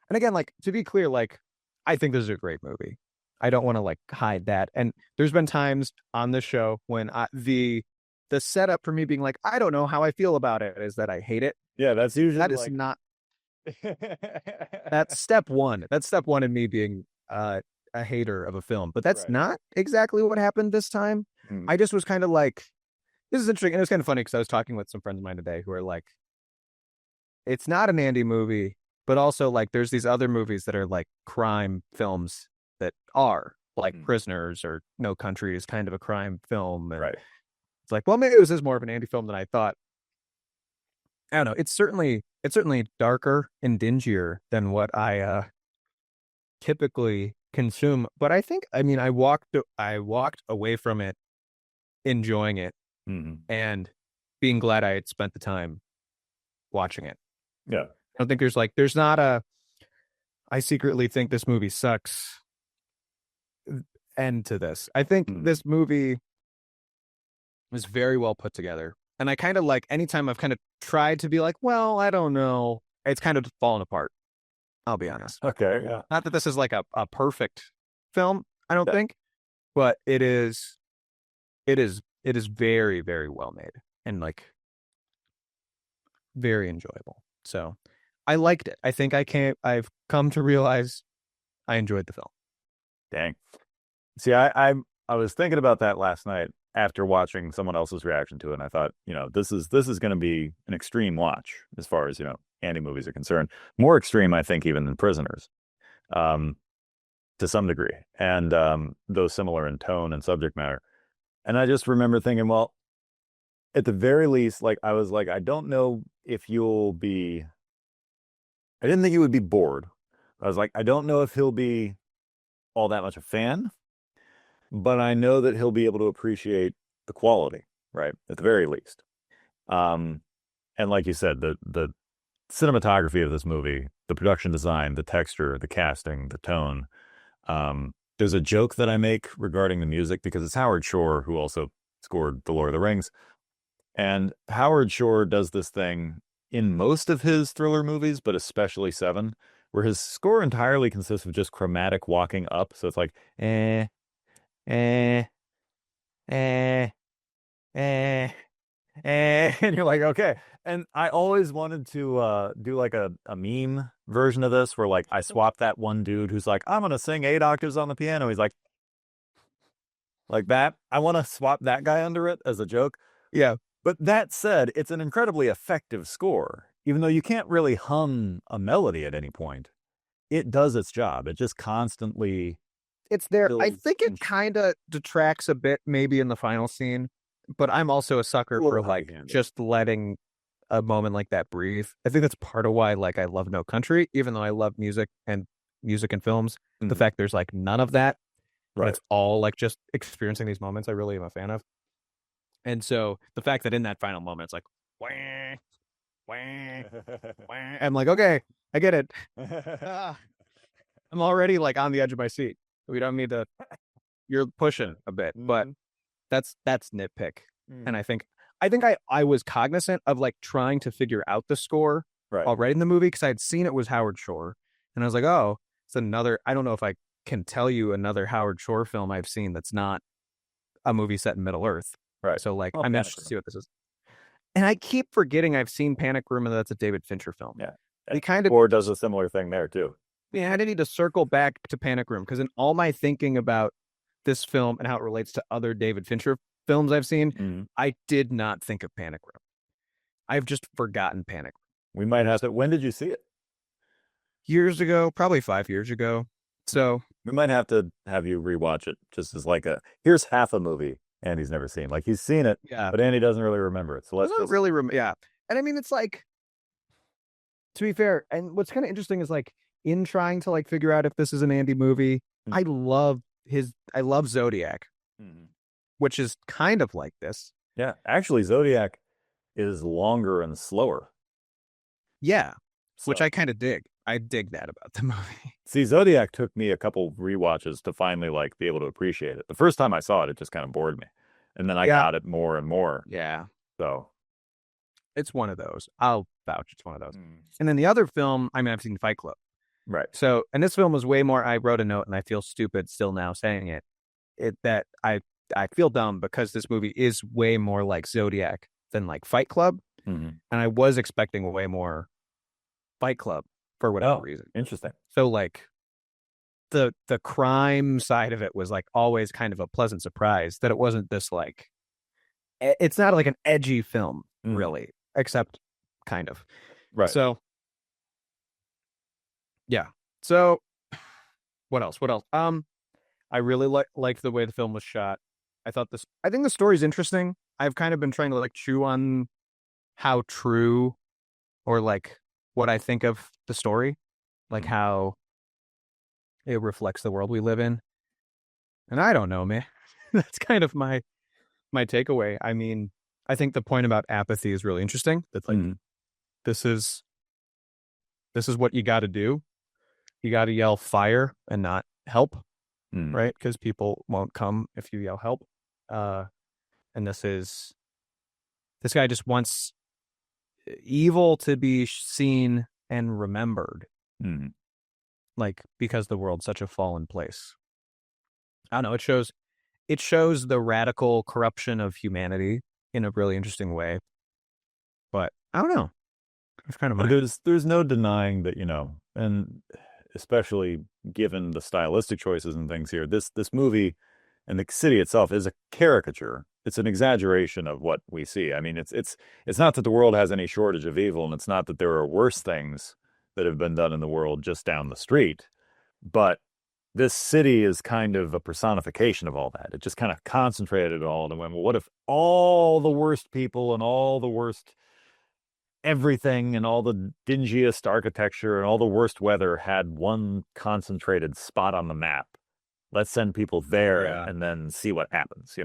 And again, like to be clear, like I think this is a great movie. I don't want to like hide that. And there's been times on this show when the setup for me being like, I don't know how I feel about it is that I hate it. Yeah, that's usually that is not that's step one. That's step one in me being a hater of a film. But that's not exactly what happened this time. I just was kind of like, this is interesting. And it was kind of funny because I was talking with some friends of mine today who are like, it's not an Andy movie, but also like there's these other movies that are like crime films that are like Prisoners or No Country is kind of a crime film. And it's like, well, maybe it was just more of an Andy film than I thought. I don't know. It's certainly darker and dingier than what I typically consume. But I think, I mean, I walked away from it enjoying it and being glad I had spent the time watching it. Yeah. I don't think there's not a, I secretly think this movie sucks end to this. I think this movie was very well put together. And I kind of like, anytime I've kind of tried to be like, well, I don't know, it's kind of fallen apart. I'll be honest. Okay. Yeah. Not that this is like a perfect film, I don't think, but it is very, very well made and like very enjoyable. So I liked it. I think I've come to realize I enjoyed the film. Dang. See, I was thinking about that last night after watching someone else's reaction to it, and I thought, you know, this is going to be an extreme watch as far as, you know, Andy movies are concerned. More extreme, I think, even than Prisoners, to some degree, and though similar in tone and subject matter. And I just remember thinking, well, at the very least, like I was like, I don't know if you'll be. I didn't think you would be bored. I was like, I don't know if he'll be all that much a fan, but I know that he'll be able to appreciate the quality, right? At the very least. And like you said, the cinematography of this movie, the production design, the texture, the casting, the tone. There's a joke that I make regarding the music because it's Howard Shore who also scored The Lord of the Rings. And Howard Shore does this thing in most of his thriller movies, but especially Seven, where his score entirely consists of just chromatic walking up. So it's like, and you're like, okay. And I always wanted to do like a meme version of this where like I swap that one dude who's like, I'm going to sing 8 octaves on the piano. He's like that. I want to swap that guy under it as a joke. Yeah. But that said, it's an incredibly effective score. Even though you can't really hum a melody at any point, it does its job. It just constantly... It's there. I think it kind of detracts a bit maybe in the final scene, but I'm also a sucker for like just letting a moment like that breathe. I think that's part of why like I love No Country, even though I love music and films. The fact there's like none of that, and Right. it's all like just experiencing these moments, I really am a fan of. And so the fact that in that final moment it's like wah, wah, wah, I'm like, okay, I get it. I'm already like on the edge of my seat. We don't need to. You're pushing a bit, but that's nitpick. And I think I was cognizant of like trying to figure out the score Right. already in the movie because I had seen it was Howard Shore, and I was like, oh, it's another. I don't know if I can tell you another Howard Shore film I've seen that's not a movie set in Middle Earth. Right. So like, Well, I'm Panic interested to Room. see what this is. And I keep forgetting I've seen Panic Room and that's a David Fincher film. Yeah. He kind of Or does a similar thing there too. I didn't need to circle back to Panic Room because in all my thinking about this film and how it relates to other David Fincher films I've seen, I did not think of Panic Room. I've just forgotten Panic Room. We might have to. When did you see it? Years ago, probably 5 years ago. So we might have to have you rewatch it just as like here's half a movie Andy's never seen. Like he's seen it, but Andy doesn't really remember it. So let's just really yeah. And I mean, it's like, to be fair, and what's kind of interesting is like in trying to like figure out if this is an Andy movie, I love Zodiac, which is kind of like this. Yeah, actually, Zodiac is longer and slower. Yeah, which I kind of dig. I dig that about the movie. See, Zodiac took me a couple rewatches to finally like be able to appreciate it. The first time I saw it, it just kind of bored me, and then I got it more and more. Yeah, so it's one of those. I'll vouch it's one of those. And then the other film, I mean, I've seen Fight Club. Right. So, and this film was way more. I wrote a note, and I feel stupid still now saying it. That I feel dumb because this movie is way more like Zodiac than like Fight Club, and I was expecting way more Fight Club for whatever reason. Interesting. So like the crime side of it was like always kind of a pleasant surprise that it wasn't this like it's not like an edgy film really, except kind of. Right. So yeah. So what else? I really liked the way the film was shot. I think the story's interesting. I've kind of been trying to like chew on how true or like what I think of the story, like how it reflects the world we live in. And I don't know, man. That's kind of my takeaway. I mean, I think the point about apathy is really interesting. That's like this is what you got to do. You got to yell fire and not help, right? Because people won't come if you yell help. And this guy just wants evil to be seen and remembered, like because the world's such a fallen place. I don't know. It shows the radical corruption of humanity in a really interesting way. But I don't know. It's kind of there's no denying that, and especially given the stylistic choices and things here, this movie and the city itself is a caricature. It's an exaggeration of what we see. I mean, it's not that the world has any shortage of evil, and it's not that there are worse things that have been done in the world just down the street, but this city is kind of a personification of all that. It just kind of concentrated it all and went, well, what if all the worst people and all the worst everything and all the dingiest architecture and all the worst weather had one concentrated spot on the map? Let's send people there and then see what happens,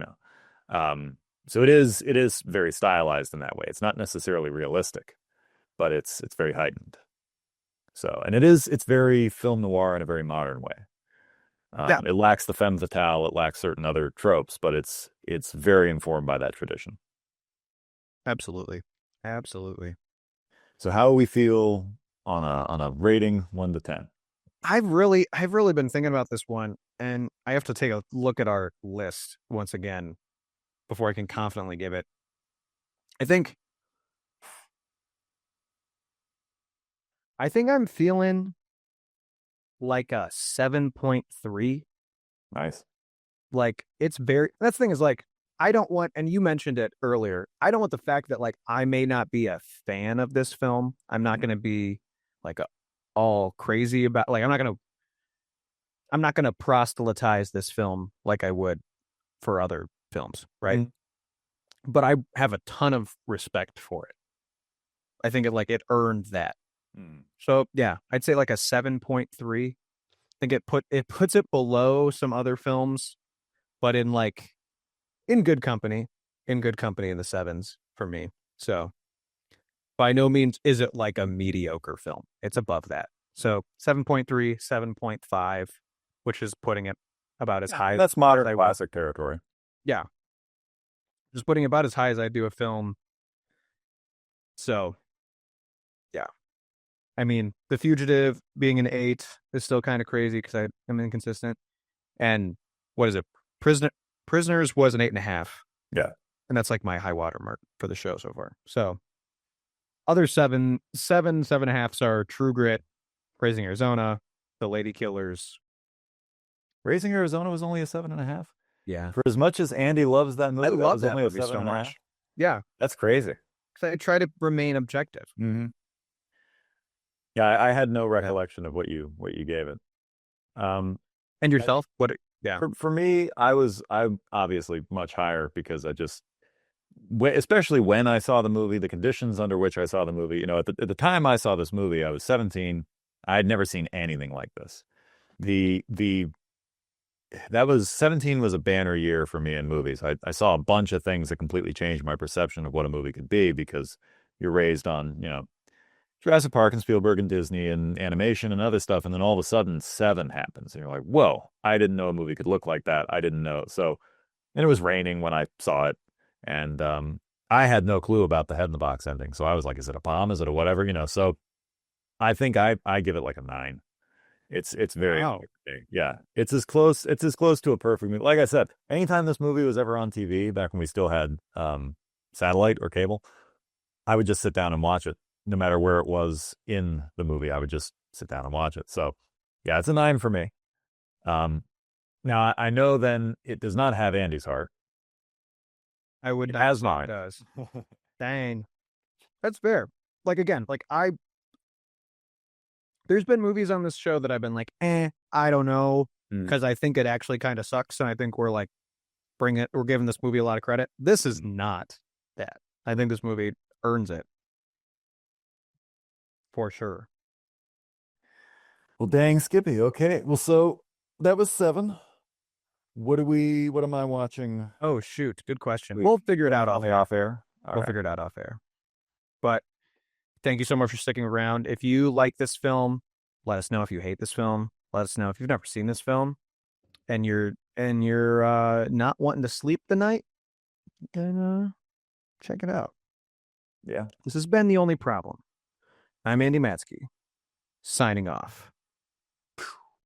So it is very stylized in that way. It's not necessarily realistic, but it's very heightened. So, and it's very film noir in a very modern way. It lacks the femme fatale, it lacks certain other tropes, but it's very informed by that tradition. Absolutely. So how do we feel on a rating 1 to 10? I've really been thinking about this one, and I have to take a look at our list once again before I can confidently give it. I think I'm feeling like a 7.3. Nice. Like that's the thing is like, I don't want, and you mentioned it earlier, I don't want the fact that like I may not be a fan of this film. I'm not going to be like all crazy about, like, I'm not going to proselytize this film like I would for other films. Right. But I have a ton of respect for it. I think it earned that. Hmm. So yeah, I'd say like a 7.3. I think it puts it below some other films, but in good company, in the sevens for me. So by no means is it like a mediocre film. It's above that. So 7.3, 7.5, which is putting it about as high. That's modern as I classic territory. Yeah. Just putting it about as high as I do a film. So yeah. I mean, The Fugitive being an 8 is still kind of crazy because I am inconsistent. And what is it? Prisoners was an 8.5. Yeah. And that's like my high water mark for the show so far. So other 7.5s are True Grit, Raising Arizona, The Lady Killers. Raising Arizona was only a 7.5. Yeah. For as much as Andy loves that movie, I love was that only movie a so 7.5. much. Yeah. That's crazy. I try to remain objective. Mm-hmm. Yeah, I had no recollection of what you gave it. And yourself? Yeah. For me, I'm obviously much higher because I just, especially when I saw the movie, the conditions under which I saw the movie. You know, at the time I saw this movie, I was 17. I had never seen anything like this. That was 17 was a banner year for me in movies. I saw a bunch of things that completely changed my perception of what a movie could be because you're raised on, Jurassic Park and Spielberg and Disney and animation and other stuff. And then all of a sudden 7 happens. And you're like, whoa, I didn't know a movie could look like that. I didn't know. So, and it was raining when I saw it. And I had no clue about the head in the box ending. So I was like, is it a bomb? Is it a whatever? So I think I give it like a 9. It's very, Wow. yeah. It's as close to a perfect movie. Like I said, anytime this movie was ever on TV, back when we still had satellite or cable, I would just sit down and watch it. No matter where it was in the movie, I would just sit down and watch it. So, yeah, it's a 9 for me. Now I know then it does not have Andy's heart. I would It not has say it mine. does. Dang. That's fair. Again, there's been movies on this show that I've been like, I don't know, because I think it actually kind of sucks, and I think we're giving this movie a lot of credit. This is not that. I think this movie earns it. For sure. Well, dang, Skippy. Okay. Well, so that was 7. What am I watching? Oh, shoot. Good question. We'll figure it out off air. We'll figure it out off air. But thank you so much for sticking around. If you like this film, let us know. If you hate this film, let us know. If you've never seen this film and you're not wanting to sleep the night, then check it out. Yeah. This has been The Only Problem. I'm Andy Matsky, signing off.